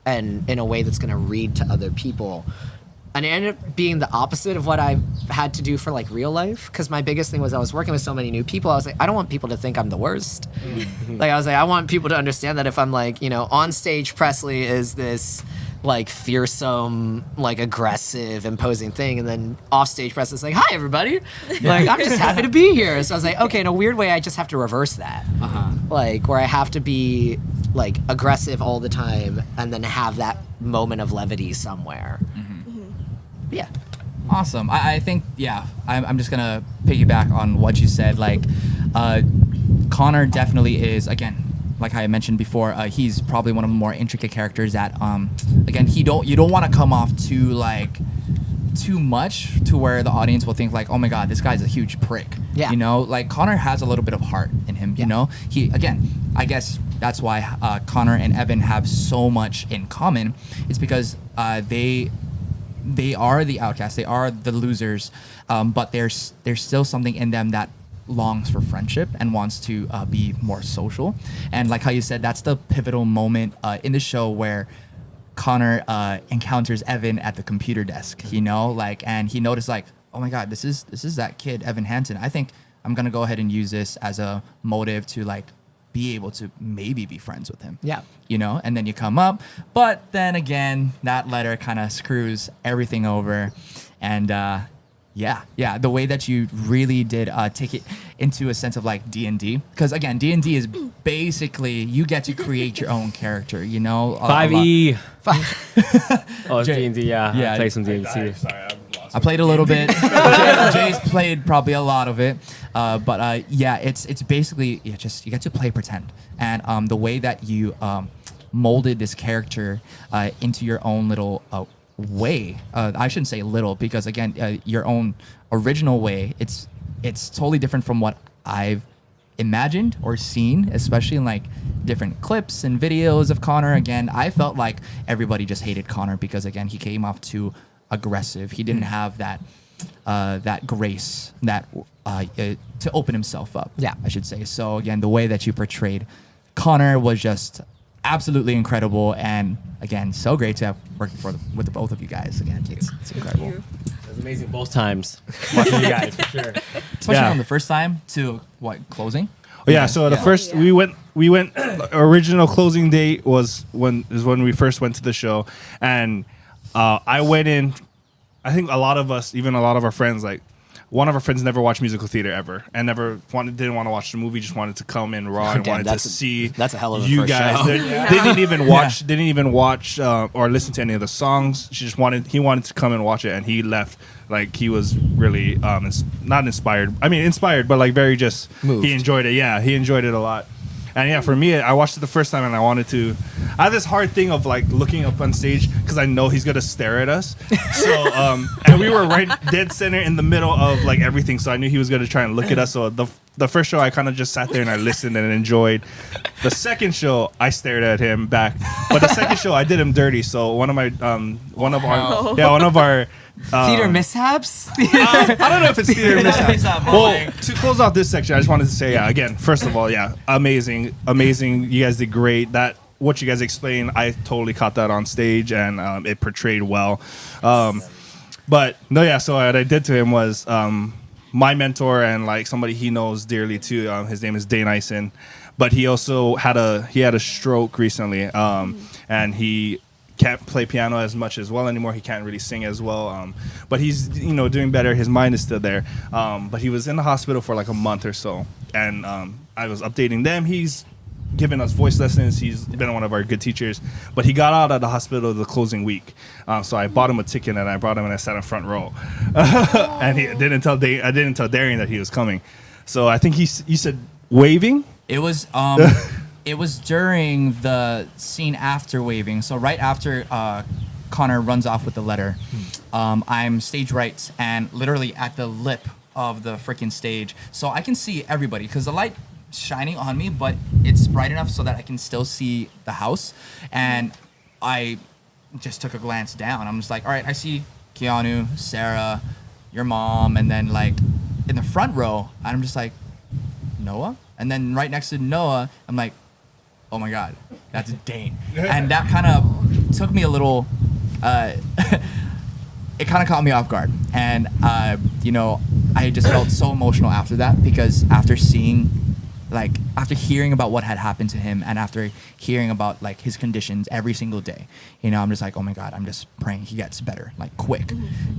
and in a way that's going to read to other people? And it ended up being the opposite of what I had to do for like real life. Because my biggest thing was I was working with so many new people. I was like, I don't want people to think I'm the worst. Like I was like, I want people to understand that if I'm like, on stage, Presley is this like fearsome, like aggressive, imposing thing, and then off stage, Presley's like, hi everybody, like I'm just happy to be here. So I was like, okay, in a weird way, I just have to reverse that, like where I have to be like aggressive all the time, and then have that moment of levity somewhere. Yeah. Awesome. I think, I'm just going to piggyback on what you said. Like, Connor definitely is, again, like I mentioned before, he's probably one of the more intricate characters that, again, you don't want to come off too much to where the audience will think like, oh my God, this guy's a huge prick. Like Connor has a little bit of heart in him, He, again, I guess that's why Connor and Evan have so much in common. It's because they are the outcasts, they are the losers, but there's still something in them that longs for friendship and wants to be more social. And like how you said, that's the pivotal moment in the show where Connor encounters Evan at the computer desk, and he noticed like, oh my God, this is that kid, Evan Hansen. I think I'm gonna go ahead and use this as a motive to like be able to maybe be friends with him. Yeah. You know, and then you come up, but then again, that letter kind of screws everything over, and yeah, the way that you really did take it into a sense of like D&D, because again, D&D is basically you get to create your own character. You know, 5e. Oh, it's Jay- D&D. Yeah, yeah. I play some D&D. Sorry, I'm lost. I played a little bit. Jay's played probably a lot of it, but yeah, it's basically you get to play pretend, and the way that you molded this character into your own little way. I shouldn't say little because again, your own original way. It's totally different from what I've imagined or seen, especially in like different clips and videos of Connor. Again, I felt like everybody just hated Connor because again, he came off too aggressive. He didn't have that grace that to open himself up. Yeah. I should say. So again, the way that you portrayed Connor was just absolutely incredible, and again, so great to have worked with the both of you guys. Again, it's incredible, you. It was amazing both times watching you guys for sure. especially Yeah. from the first time to closing. Oh, yeah, so the Yeah. first Oh, yeah. we went original closing date was when we first went to the show, and I went in. I think a lot of us, even a lot of our friends, like one of our friends never watched musical theater ever, and didn't want to watch the movie, just wanted to come in raw and Damn, wanted to see. that's a hell of a you first guys. show. They didn't even watch or listen to any of the songs. He wanted to come and watch it, and he left like he was really not inspired. I mean, inspired, but like very just Moved. he enjoyed it. Yeah, he enjoyed it a lot. And yeah, for me, I watched it the first time, and I wanted to. I have this hard thing of like looking up on stage because I know he's gonna stare at us. So, and we were right dead center in the middle of like everything, so I knew he was gonna try and look at us. So the first show, I kind of just sat there and I listened and enjoyed. The second show, I stared at him back, but the second show, I did him dirty. So one of our Theater mishaps. I don't know if it's theater mishap. Mishap, Well, like- to close off this section, I just wanted to say, yeah, again, first of all, yeah, amazing. You guys did great. That what you guys explained, I totally caught that on stage, and it portrayed well. But no, yeah. So what I did to him was my mentor and like somebody he knows dearly too. His name is Dane Ison, but he also had a stroke recently, and he can't play piano as much as well anymore. He can't really sing as well, but he's doing better. His mind is still there, but he was in the hospital for like a month or so, and I was updating them. He's given us voice lessons. He's been one of our good teachers, but he got out of the hospital the closing week, so I bought him a ticket and I brought him and I sat in front row, and I didn't tell Darian that he was coming. So I think you said waving. It was it was during the scene after waving. So right after Connor runs off with the letter, I'm stage right and literally at the lip of the freaking stage, so I can see everybody because the light shining on me, but it's bright enough so that I can still see the house. And I just took a glance down. I'm just like, all right, I see Keanu, Sarah, your mom, and then like in the front row, I'm just like, Noah? And then right next to Noah, I'm like, oh my God, that's Dane. And that kind of took me a little, it kind of caught me off guard. And, I just felt so emotional after that because after hearing about what had happened to him and after hearing about like his conditions every single day, I'm just like, oh my God, I'm just praying he gets better, like quick.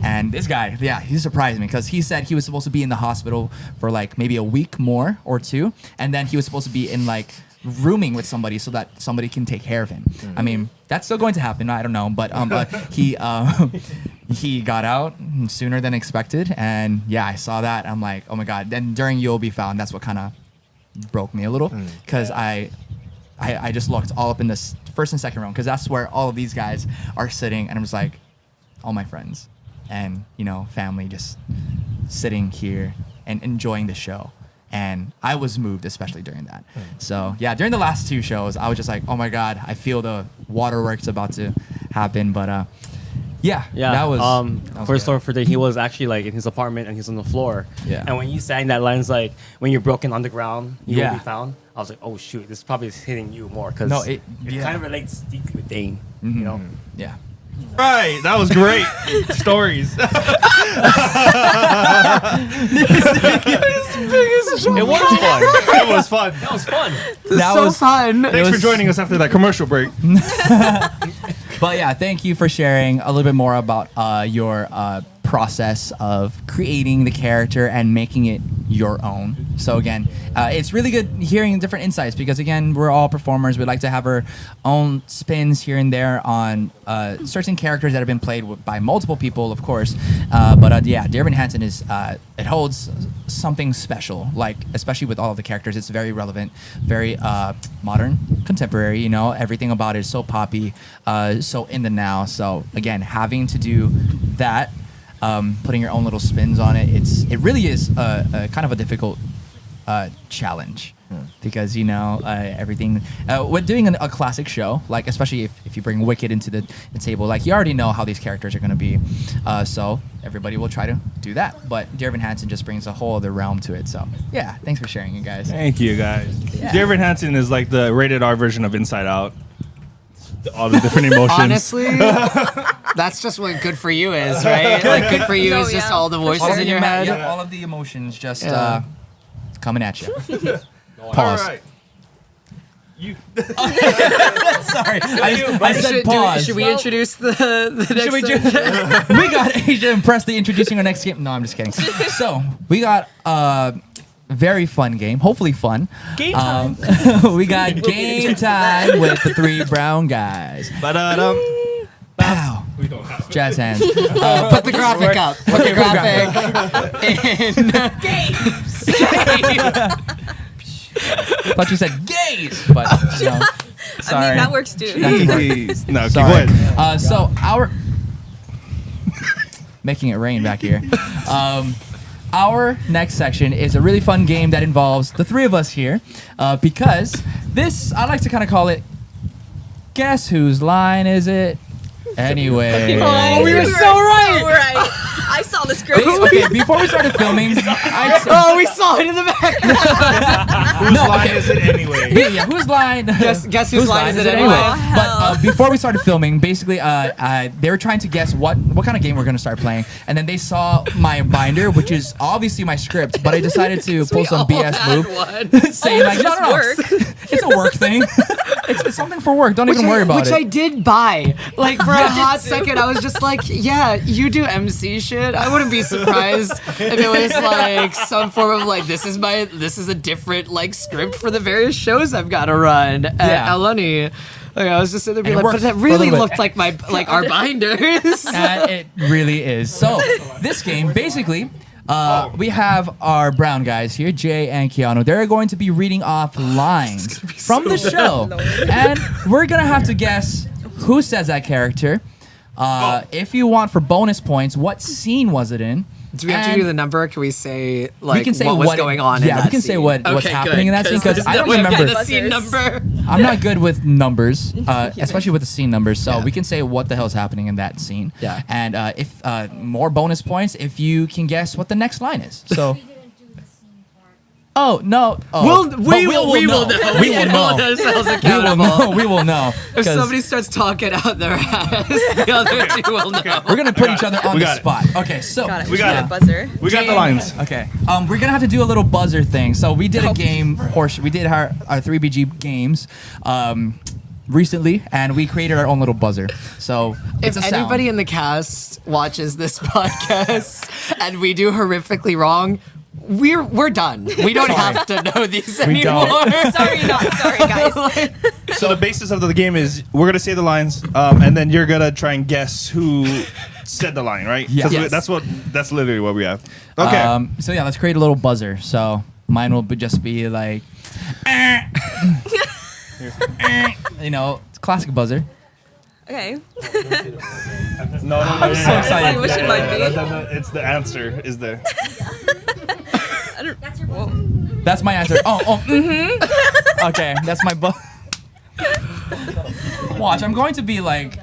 And this guy, yeah, he surprised me because he said he was supposed to be in the hospital for like maybe a week more or two. And then he was supposed to be in like rooming with somebody so that somebody can take care of him. I mean, that's still going to happen. I don't know. But he got out sooner than expected. And yeah, I saw that. I'm like, oh my God. Then during You'll Be Found, that's what kind of broke me a little because I just looked all up in this first and second row because that's where all of these guys are sitting, and I'm just like, all my friends and family just sitting here and enjoying the show, and I was moved especially during that. So yeah, during the last two shows I was just like, oh my God, I feel the waterworks about to happen. But yeah, that was first good. story for Dane. He was actually like in his apartment and he's on the floor. Yeah. And when you sang that lines like when you're broken on the ground, you Yeah. will be found. I was like, oh shoot, this probably is hitting you more because No, it kind of relates deeply with Dane. Mhm. You know. Yeah. Right, that was great. Stories. It was fun. It was fun. That was fun. That so was fun. Thanks for joining us after that commercial break. But yeah, thank you for sharing a little bit more about your process of creating the character and making it your own. So again, it's really good hearing different insights because again, we're all performers. We like to have our own spins here and there on certain characters that have been played by multiple people, of course. But yeah, Darian Hansen is it holds something special. Like especially with all of the characters, it's very relevant, very modern, contemporary. You know, everything about it is so poppy, so in the now. So again, having to do that. Putting your own little spins on it, it really is a kind of a difficult challenge because you know everything. With doing a classic show, like especially if you bring Wicked into the table, like you already know how these characters are going to be, so everybody will try to do that. But Darian Hansen just brings a whole other realm to it. So yeah, thanks for sharing, you guys. Thank you, guys. Yeah. Darian Hansen is like the rated R version of Inside Out. All the different emotions. Honestly, that's just what good for you is, right? Like good for you Oh, is just yeah. all the voices All of in the your head. yeah, all of the emotions just Yeah. coming at you. All Pause. right. You. Sorry, I said pause. Should we introduce the next Should we do? section? We got Asia and Presley introducing our next game. No, I'm just kidding. So we got a very fun game. Hopefully fun. Game time. We got game time with the three brown guys. Ba-da-dum. Pow. We don't have it. Jazz hands. Put the graphic up. Put the graphic in. Thought you said gays, but no. Sorry. I mean, that works too. Please. No, keep Sorry. going. So our making it rain back here. Our next section is a really fun game that involves the three of us here, because this I like to kind of call it. Guess whose line is it? Anyway. Oh, we were You so right. I saw the script. Okay, before we started filming, Oh, we saw it in the back. Whose line is it anyway? yeah, whose line? Guess whose line is it anyway? Oh, But hell. before we started filming, basically, they were trying to guess what kind of game we're gonna start playing, and then they saw my binder, which is obviously my script, but I decided to pull some BS move, saying like, just no, work. it's a work thing. it's something for work. Don't even worry about Which it. I did buy. Like for a hot second, I was just like, yeah, you do MC shit. I wouldn't be surprised if it was like some form of like, this is a different like script for the various shows I've got to run at Yeah. Alani. Like, I was just sitting there being And it like, but worked that for a really little bit. looked like our binders. And it really is. So this game, basically, we have our brown guys here, Jay and Keanu. They're going to be reading off lines from the show, and we're gonna have to guess who says that character. If you want for bonus points, what scene was it in? Do we have to And do the number? Can we say like we can say what was going on? Yeah, in that we can say scene? what's Okay, happening good, in that scene because there's I don't no way to remember. get the scene number. I'm not good with numbers, especially with the scene numbers. So we can say what the hell's happening in that scene. Yeah. And if more bonus points if you can guess what the next line is. So. Oh no! Oh, We will know. We will can hold know. ourselves We will accountable. know. We will know. If 'Cause somebody starts talking out their ass, the other two will know. we're gonna put each other on We the got it. spot. Okay, so Got it. We got a it. buzzer. We got the lines. Okay. We're gonna have to do a little buzzer thing. So we did a game. We did our 3BG games recently, and we created our own little buzzer. So it's If a sound. anybody in the cast watches this podcast and we do horrifically wrong, we're done. We don't have to know these We anymore. don't. Sorry, not sorry, guys. So the basis of the game is we're gonna say the lines, and then you're gonna try and guess who said the line, right? Yeah. 'Cause Yes. that's literally what we have. Okay. So yeah, let's create a little buzzer. So mine will just be like, you know, it's a classic buzzer. Okay. No, I'm so excited. What should mine be? It's the answer is there. Whoa. That's my answer. Okay, that's my Watch, I'm going to be like,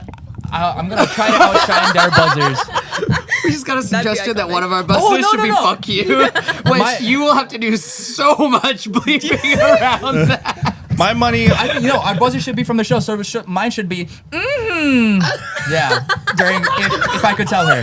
I'm gonna try to outshine their buzzers. We just got a suggestion that iconic. one of our buzzers Oh, no, should no, be no. fuck you, which you will have to do so much bleeping around that. My money. Our buzzer should be from the show, so mine should be. Yeah. During if I could tell her.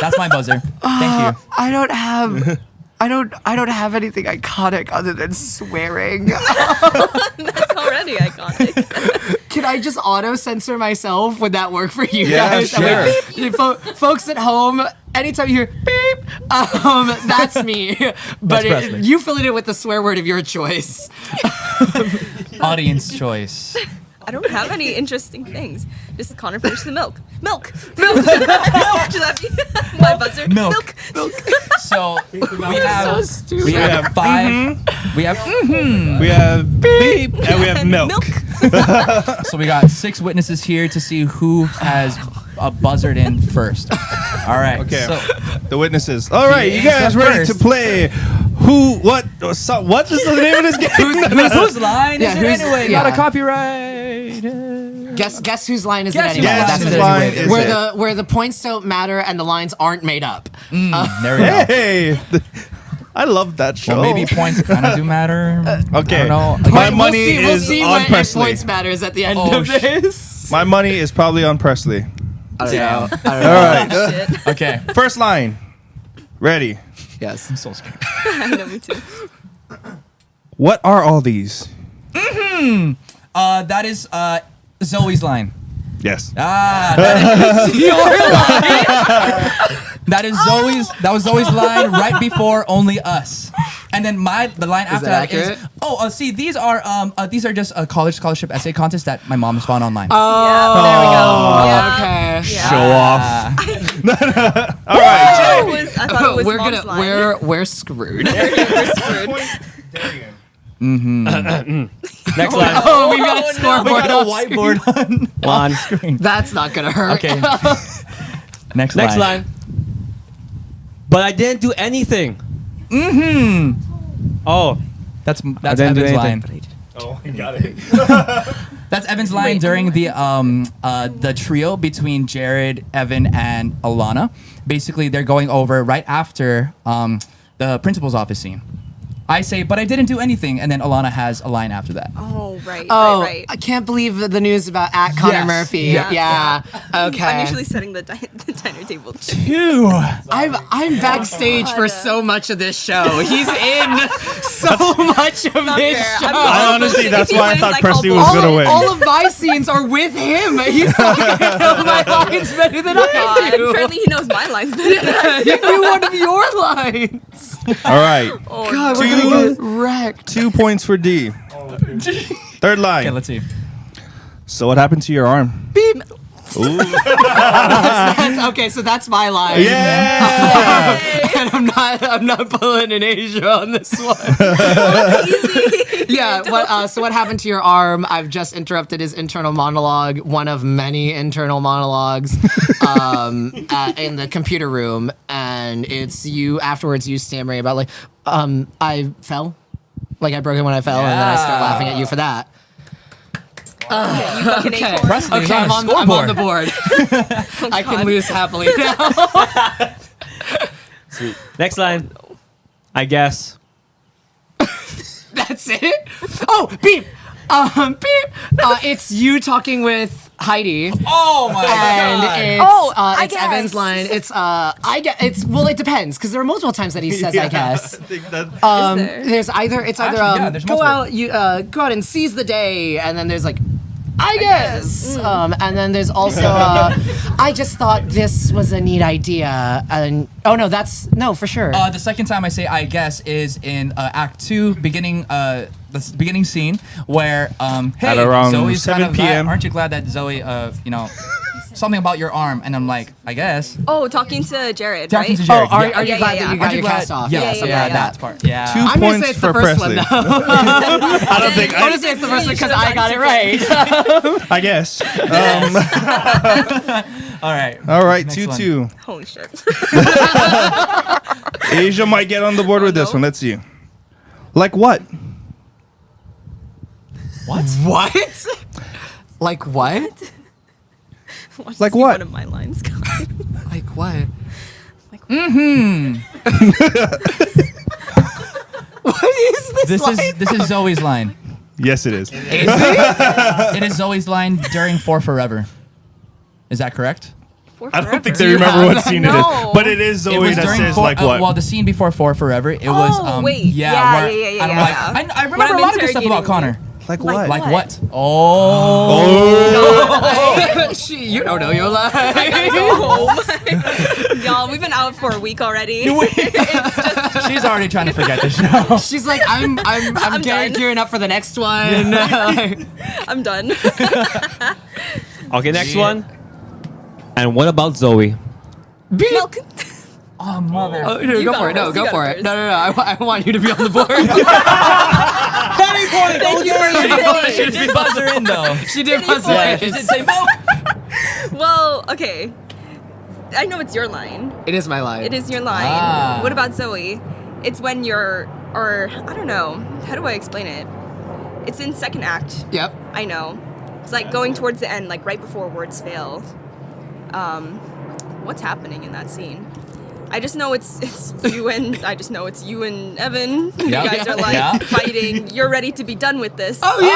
That's my buzzer. Thank you. I don't have anything iconic other than swearing. That's already iconic. Can I just auto censor myself? Would that work for you Yeah, guys? sure. Folks at home, anytime you hear beep, that's me. But Presley. you fill it in with the swear word of your choice. Audience choice. I don't have any interesting things. Just Connor finish the milk. Milk. Should that be my buzzer? Milk. So we have we have five. We have We have beep and we have milk. so we got 6 witnesses here to see who has buzzed in first. All right. Okay. So The witnesses. All right, you Yeah, guys so ready to first. play? What is the name of this game? whose line Yeah, is it who's- anyway? yeah. Not a copyright. Guess whose line is Guess it anyway? whose Guess line whose is it line anyway? is it? Where the points don't matter and the lines aren't made up. There we go. Hey, I love that show. Well, maybe points kind of do matter. Okay. I don't know. My Again, money we'll is see on when Presley. points matters at the end Oh, of this. My money is probably on Presley. I don't know. All right. Shit. Okay. First line. Ready. Yes. I'm so scared. I know, me too. What are all these? That is Zoe's line. Yes. That is your line. That was Zoe's line right before Only Us. And then the line after that that is accurate? see these are just a college scholarship essay contest that my mom has found online. Yeah, there we go. Yeah. Okay. Yeah. Show off. All right. I thought it was We're mom's line. we're screwed. We're screwed. Next line. Oh, we got a scoreboard. a whiteboard on One. screen. That's not gonna hurt. Okay. Next Next line. But I didn't do anything. Oh. That's didn't do Evan's line. anything. Oh, I got it. That's Evan's line during the trio between Jared, Evan, and Alana. Basically, they're going over right after the principal's office scene. I say, but I didn't do anything, and then Alana has a line after that. Oh, right, Oh, right. I can't believe the news about Connor Yes. Murphy. Yeah. Yeah. Okay. I'm usually setting the diner table. Two. I'm backstage for so much of this show. He's in so much of Not this fair. show. I'm Honestly, that's If he why I wins, thought I call Presley was bullshit. gonna win. All of my scenes are with him. He's talking my lines better than I God, do. apparently he knows my lines better than I You knew one of your lines. All right. Oh, God, we're Two- gonna get wrecked. 2 points for D. Third line. Okay, let's see. So what happened to your arm? Beep. Ooh. Okay, so that's my line. Yeah. And I'm not pulling an Asia on this one. easy. Yeah. So what happened to your arm? I've just interrupted his internal monologue, one of many internal monologues, in the computer room, and it's you afterwards. You stammering about like, I fell, like I broke it when I fell, and then I start laughing at you for that. You fucking Okay. acorn. Presley's Okay, on the I'm on the scoreboard. board. I can lose happily now. Sweet. Next line. I guess. That's it. Oh, beep. Beep. It's you talking with Heidi. Oh my And god. it's, I it's guess. Evan's line. Well, it depends because there are multiple times that he says I guess. Is there? There's either Actually, yeah, there's go multiple. out go out and seize the day, and then there's like I guess. And then there's also I just thought this was a neat idea, and for sure. The second time I say I guess is in Act 2, beginning beginning scene where hey, At around Zoe's 7 kind of glad- p.m.. aren't you glad that Zoe something about your arm, and I'm like, I guess. Oh, talking to Jared, Talking right? to Jared. Are yeah. you yeah, glad yeah. that you got Aren't you your glad? cast off? Yeah, Yeah, something yeah, like yeah. that part. Yeah. 2 I'm gonna points say it's for the first Presley. one though. I don't think. I'm gonna say it's the first one because I got it right. I guess. All right. All right. Next 2-2. Holy shit. Asia might get on the board with this no. one. Let's see. Like what? What? What? Like what? Watch Like see what? One of my lines. Like what? What is this? This is Zoe's line. Yes, it is. It is Zoe's line during For Forever. Is that correct? I don't think they remember what scene it is, No. but it is Zoe that says like what? Well, the scene before For Forever, it was wait. yeah, Yeah, where- yeah, and I'm yeah. like, I When remember I'm a lot of good stuff about interrogating Connor. Like Like what? Like What? what? Oh. You don't know your life. Y'all, we've been out for a week already. She's already trying to forget the show. She's like, I'm done. gearing up for the next one. I'm done. Okay, next one. And what about Zoe? Milk. Oh mother. Oh, no, You go got for it. it No, first, go you got for it it. first. No. I want you to be on the board. Thank you for your She did buzzer in though. She did buzz Yeah, it. she did say milk. Well, okay. I know it's your line. It is my line. It is your line. Ah. What about Zoe? It's when you're, or I don't know. How do I explain it? It's in second act. Yep. I know. It's like going towards the end, like right before words fail. What's happening in that scene? I just know it's you and Evan. You Yeah. guys are like Yeah. fighting. You're ready to be done with this. Oh yeah!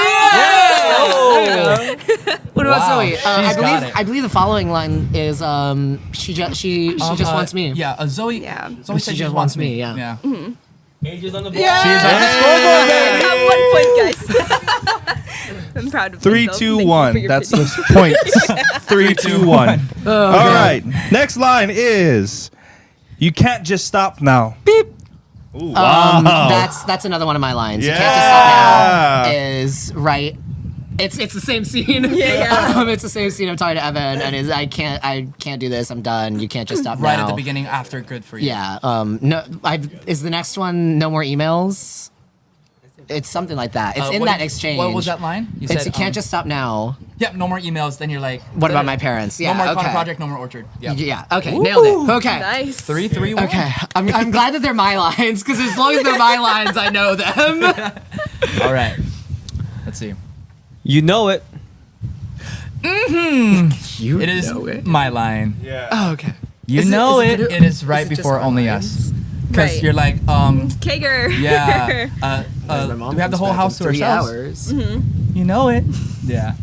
What about Wow, Zoe? she's got it. I believe the following line is she just wants me. Yeah, Zoe. Yeah. Zoe She said just wants me, yeah. Yeah. Pages on the board. She's on the scoreboard, baby. Got 1 point, guys. I'm proud of 3, myself. 2, Thank you 1. for your That's pity. the points. 3, 2, 1. All right. Next line is, you can't just stop now. Beep. Ooh, wow. That's another one of my lines. You Yeah. can't just stop now. Is right. It's the same scene. Yeah. It's the same scene. I'm talking to Evan, and I can't do this. I'm done. You can't just stop Right now. at the beginning, after Good for You. Yeah. No. Is the next one no more emails? It's something like that. It's in what that did- exchange. What was that line? You You can't just stop now. Yep, no more emails. Then you're like, What about my parents? Yeah. no more okay. Connor Project, no more Orchard. Yep. Yeah. Okay. Nailed it. Okay. Nice. 3, 3, 1. Okay. I'm glad that they're my lines because as long as they're my lines, I know them. All right. Let's see. You know it. You It is my line. Yeah. Oh, okay. You Is it- know is it. it- It is right is it just before our Only lines? Us. Because Right. you're like, Kager. yeah. My mom Do we have the comes whole back house in to 3 ourselves? hours. You know it. Yeah.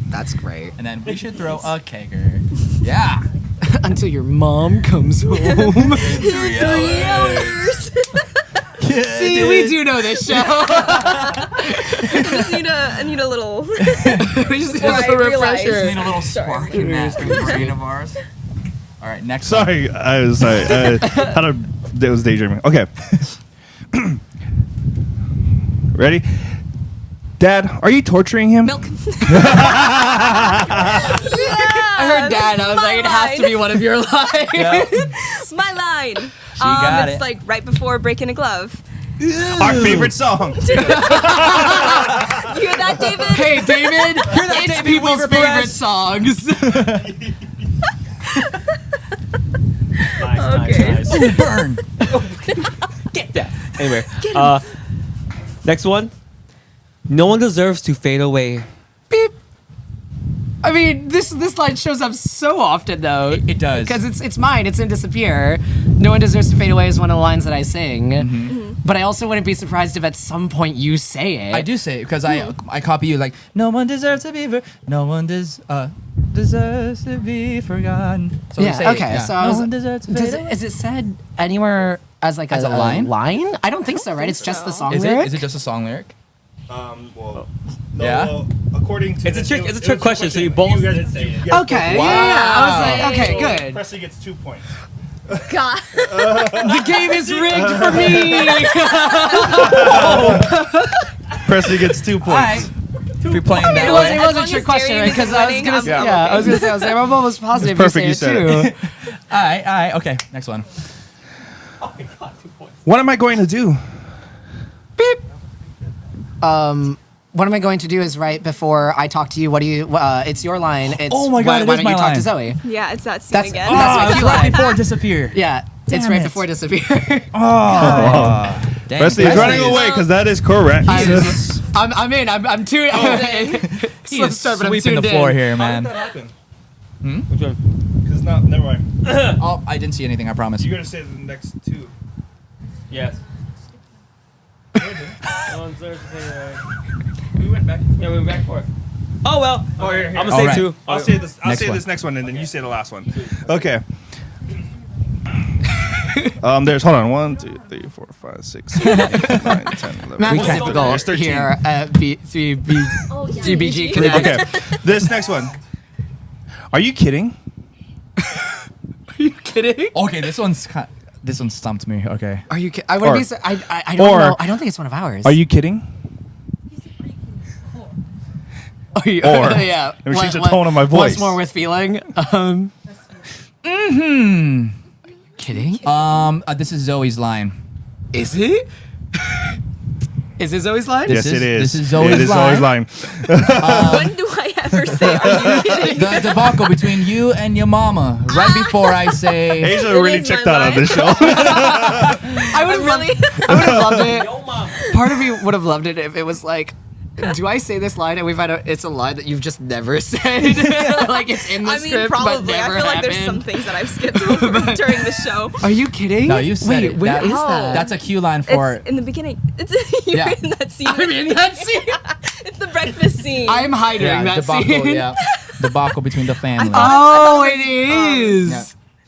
That's great. And then we should throw a kegger. Yeah. Until your mom comes home. 3 hours. See, we do know this show. I need a little. We just need Before I a realize. Just refresher. need a little spark in that brain of ours. All right, next one. Sorry, I was sorry. It was daydreaming. Okay. Ready? Dad, are you torturing him? Milk. I heard Dad. I was like, it has to be one of your lines. My line. She got it's it. like right before breaking a glove. Our favorite song. You hear that, David? Hey, David. It's David people's Weaver favorite Perez. songs. Nice. Burn. Get that. Anyway, next one. No one deserves to fade away. Beep. I mean, this line shows up so often though. It does. Because it's mine. It's in Disappear. No one deserves to fade away is one of the lines that I sing. But I also wouldn't be surprised if at some point you say it. I do say it because I copy you like no one deserves to be deserves to be forgotten. So we Yeah. say it, Okay. yeah. So I no was, one deserves to fade away. is it said anywhere as like As a a line? line? I don't think so. Right? It's just the song Is lyric. it just a song lyric? Well, Yeah? according to It's a this, trick. it It's a was trick question. So you both guys did say it. guys Okay. both- Yeah. I was Wow. like, okay, So good. Presley gets 2 points. God. The game is rigged for me. Presley gets 2 All right. points. If you're playing It that wasn't, way. it As wasn't long a trick as question, right? Darian Because is I was winning, gonna I'm say, okay. yeah, I was gonna say, I'm almost positive It's you perfect say you it said too. All right. Okay, next one. Oh my god, 2 points. What am I going to do? Beep. What am I going to do is right before I talk to you. What do you? It's your line. It's Oh my God, Why it is don't my you talk to line. Zoe? Yeah, it's that scene That's- again. oh, Ah, what it's you right like. before Disappear. Yeah, it's Damn right it. before Disappear. Oh. Dang, Presley is running away because that is correct. I'm in. I'm tuned. He Slow is start, but I'm sweeping the tuned floor in. here, man. happen? Which one? Because never mind. Oh, I didn't see anything. I promise. You gotta say the next 2. Yes. No one deserves to fade away. We went back. Yeah, we went back and forth. Oh well. I'm gonna say Alright. 2. I'll say this. I'll Next say one. this next one, and then you say the last one. Okay. There's hold on 1, 2, 3, 4, 5, 6, 7, 8, 9, 10, 11. Math is can't- difficult There's 13. here at 3BG Connect. Okay. This next one. Are you kidding? Are you kidding? Okay, this one stumped me. Okay. Are you kidding? I would Or- be. I don't or- know. I don't think it's one of ours. Are you kidding? Are you, or- yeah. Let me change the tone of my voice. Once more with feeling. Kidding? This is Zoe's line. Is it? Is it Zoe's line? Yes, is- it is. this is Zoe's It is line. Zoe's line. When do I ever say, are you kidding? The debacle between you and your mama. Right before I say. Asia It really is checked my out on line. this show. I would have Really? I would have loved it. Part of me would have loved it if it was like, do I say this line and we find out it's a line that you've just never said? Like it's in the I mean, script but probably. I never feel like there's happened. some things that I've skipped over during the show. Are you kidding? No, you said Wait, it. where is Oh. that? That's a cue line for. It's in the beginning. It's you're Yeah. in that scene. I'm in that scene. It's the breakfast scene. I'm hiding that debacle. scene. Yeah, debacle between the family. Oh, it is. Yeah.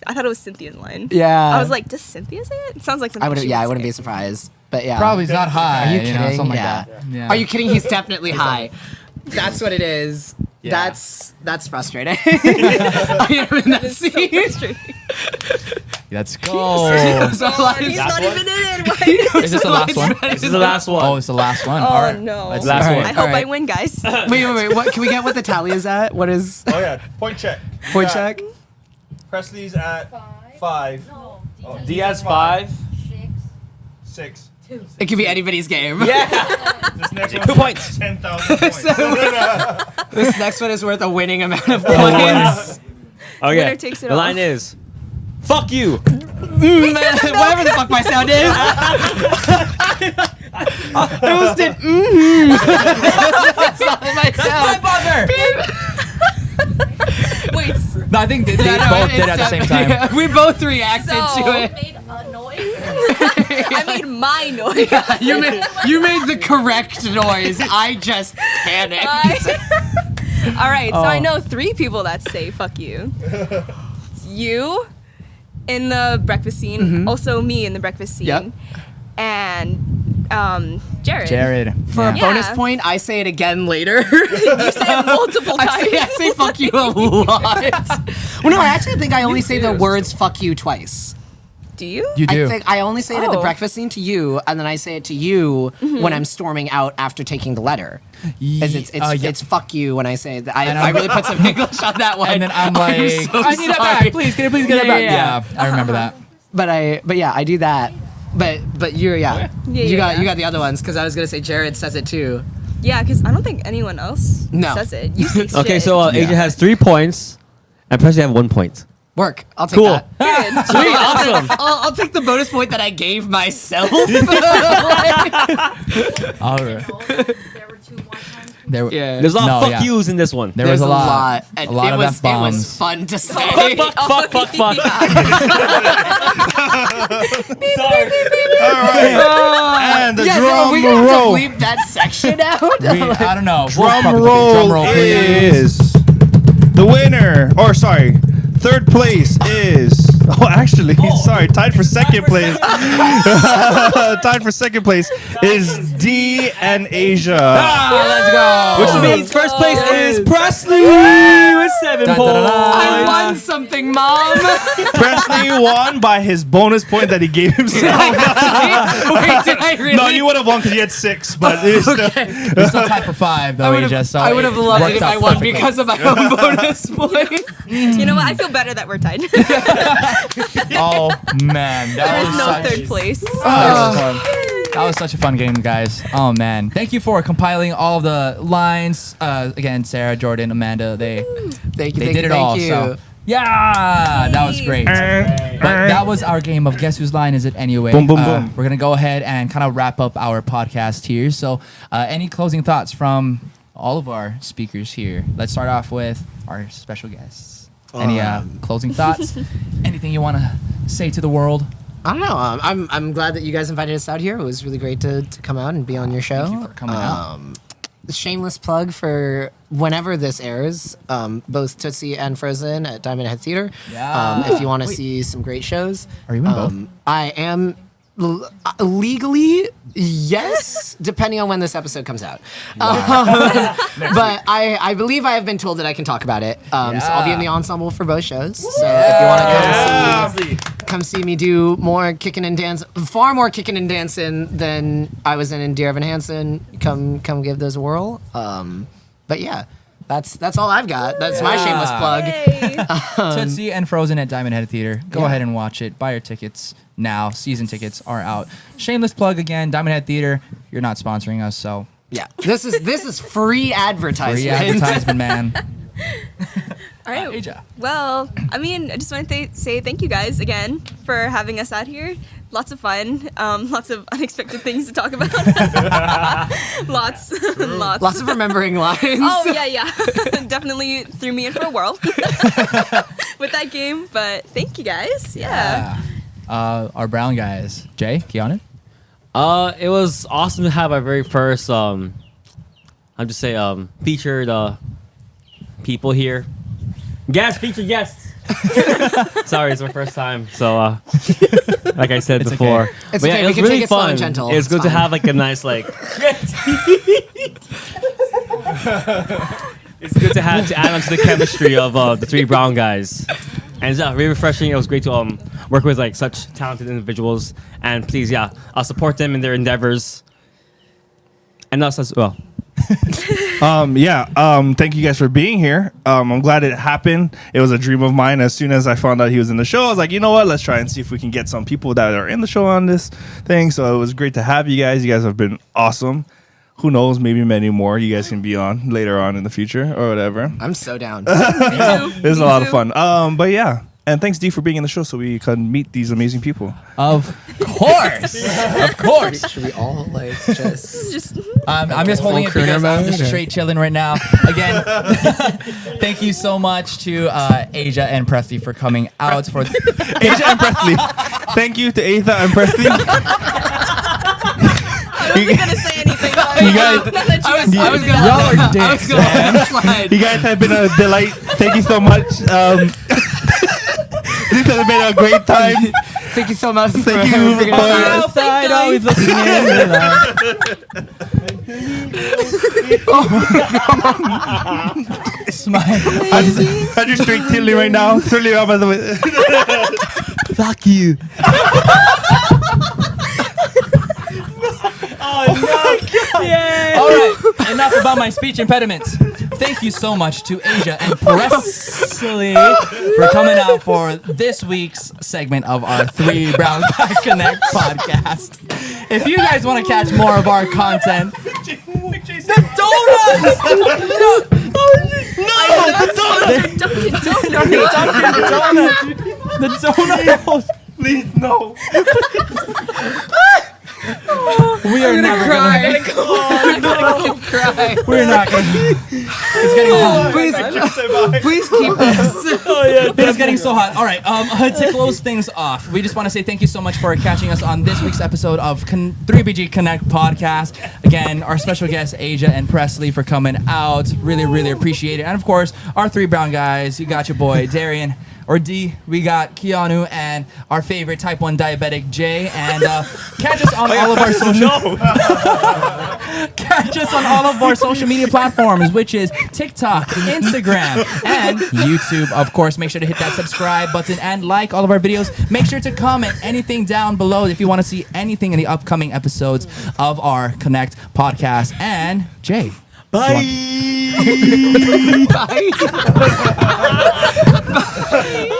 I thought it was Cynthia's line. Yeah. I was like, does Cynthia say it? It sounds like something. I would. she Yeah, I would wouldn't be say. surprised. But yeah. Probably not high. Are you know, kidding? something Yeah. like that. Yeah. Are you kidding? He's definitely high. That's what it is. Yeah. That's frustrating. I am in that So scene. frustrating. Let's go. So Oh, and he's like- not even in it. Why? Is this the last one? This is the last one. Oh, it's the last one. Oh, All right. no. Let's Last see. one. I hope Alright. I win, guys. Wait. What can we get? What the tally is at? What is Oh yeah, point check. point check? Presley's at 5. Diaz 5. 6. It could be anybody's game. This next one 2 points. 10,000 points. This next one is worth a winning amount of points. Okay. Winner takes it the all. line is, "Fuck you." Whatever the fuck my sound is. I almost did. That's not my sound. Wait. No, I think they Yeah, no, both did it's at the same definitely- time. We both reacted So- to it. Made a noise. I made my noise. You made the correct noise. I just panicked. All right, so Oh. I know 3 people that say "fuck you." It's you in the breakfast scene, also me in the breakfast scene, Yep. and Jared. Jared. For a Yeah. bonus point, I say it again later. You say it multiple times. I say fuck you a lot. Well, no, I actually think I only say the words fuck you twice. Do you? You do. I think I only say it at the Oh. breakfast scene to you, and then I say it to you when I'm storming out after taking the letter. Because it's fuck you when I say that. I really put some English on that one. And then I'm like, so I need that sorry. back. Please, can I please get it back? Yeah. Yeah, I remember that. But yeah, I do that. But you Yeah, you got yeah. the other ones because I was gonna say Jared says it too. Yeah, because I don't think anyone else No. says it. You say Okay, shit. so Adrian has 3 points, and Presley have 1 point. Work. I'll take Cool. that. Good. Sweet, awesome. I'll take the bonus point that I gave myself. All right. There were 2 one times. There, Yeah. There's a lot No, of fuck yeah. yous in this one. there was a lot. And A lot it of was F-bombs. It was fun to say. Fuck. Sorry. All right. And the Yeah, no, drum we have to roll. bleep that section out. I don't know. Drum roll please. is the winner. Or sorry, third place is. Oh, actually, sorry, tied for second place. Tied for second place is D and Asia. Let's go. Which means first place is Presley with 7 Da, da, da, points. da. I won something, Mom. Presley won by his bonus point that he gave himself. Wait, did I really? No, you would have won because you had 6, but it's We're still tied for 5, though, Asia. So I would have loved it worked if out I won perfectly. because of my own bonus point. You know what? I feel better that we're tied. Oh man, that There was is no such, third place. That was such a fun game, guys. Oh man, thank you for compiling all the lines. Again, Sarah, Jordan, Amanda, they Thank you. did it all. So yeah, that was great. But that was our game of Guess Whose Line Is It Anyway. Boom, boom, boom. We're gonna go ahead and kind of wrap up our podcast here. So, any closing thoughts from all of our speakers here? Let's start off with our special guests. Any closing thoughts? Anything you want to say to the world? I don't know. I'm glad that you guys invited us out here. It was really great to come out and be on your show. Thank you for coming out. shameless plug for whenever this airs, both Tootsie and Frozen at Diamond Head Theater. Yeah. If you want to see some great shows. Are you in both? I am legally, yes, depending on when this episode comes out. But I believe I have been told that I can talk about it. So I'll be in the ensemble for both shows. So if you want to come see me do more kicking and dance, far more kicking and dancing than I was in Dear Evan Hansen, come give those a whirl. But yeah, that's all I've got. That's my shameless plug. Yay. Tootsie and Frozen at Diamond Head Theater. Go ahead and watch it. Buy your tickets now. Season tickets are out. Shameless plug again. Diamond Head Theater. You're not sponsoring us, so Yeah, this is free advertisement. free advertisement, man. All right. Aja. Well, I mean, I just want to say thank you guys again for having us out here. Lots of fun. Lots of unexpected things to talk about. Lots. Lots of remembering lines. Oh, yeah. Definitely threw me in for a whirl with that game. But thank you guys. Yeah. Our brown guys. Jay, Keanu? It was awesome to have our very first, featured people here. Featured guests. Sorry, it's my first time. So, like I said before, okay. It's But okay, it we was can really take it slow fun. and gentle. It's It's good to fine. have like a nice like. It's good to have to add on to the chemistry of the three brown guys, and it's really refreshing. It was great to work with like such talented individuals, and please, I'll support them in their endeavors, and us as well. Thank you guys for being here. I'm glad it happened. It was a dream of mine. As soon as I found out he was in the show, I was like, you know what? Let's try and see if we can get some people that are in the show on this thing. So it was great to have you guys. You guys have been awesome. Who knows? Maybe many more you guys can be on later on in the future or whatever. I'm so down. It was a lot of too. fun. But yeah. And thanks, D, for being in the show so we can meet these amazing people. Of course. Of course. Should we all like just? Just I'm just holding it Full crooner because I'm just mode, or- straight chilling right now. Again, thank you so much to Aja and Presley for coming out for. Aja and Presley. Thank you to Aja and Presley. I wasn't gonna say anything. But You guys- now that you guys I was pointed gonna. it out. Y'all are I was dicks, gonna man. let it slide. You guys have been a delight. Thank you so much. This has been a great time. Thank you so much. Thank you for for- Outside, always looking in the light. Smile. I'm just straight tilly right now. Tilly up by the way. Fuck you. All right, enough about my speech impediments. Thank you so much to Aja and Presley for coming out for this week's segment of our Three Brown Guy Connect podcast. If you guys want to catch more of our content, the donuts! The donut! Please, no. We are never gonna. Cry. We're not gonna. It's getting hot. Please keep this. It's getting so hot. All right. To close things off, we just want to say thank you so much for catching us on this week's episode of 3BG Connect podcast. Again, our special guests Aja and Presley for coming out. Really, really appreciate it. And of course, our three brown guys. You got your boy Darian. Or D, we got Keanu and our favorite type 1 diabetic Jay. And catch us on all of our social catch us on all of our social media platforms, which is TikTok, Instagram, and YouTube. Of course, make sure to hit that subscribe button and like all of our videos. Make sure to comment anything down below if you want to see anything in the upcoming episodes of our Connect podcast. And Jay. Bye. Bye.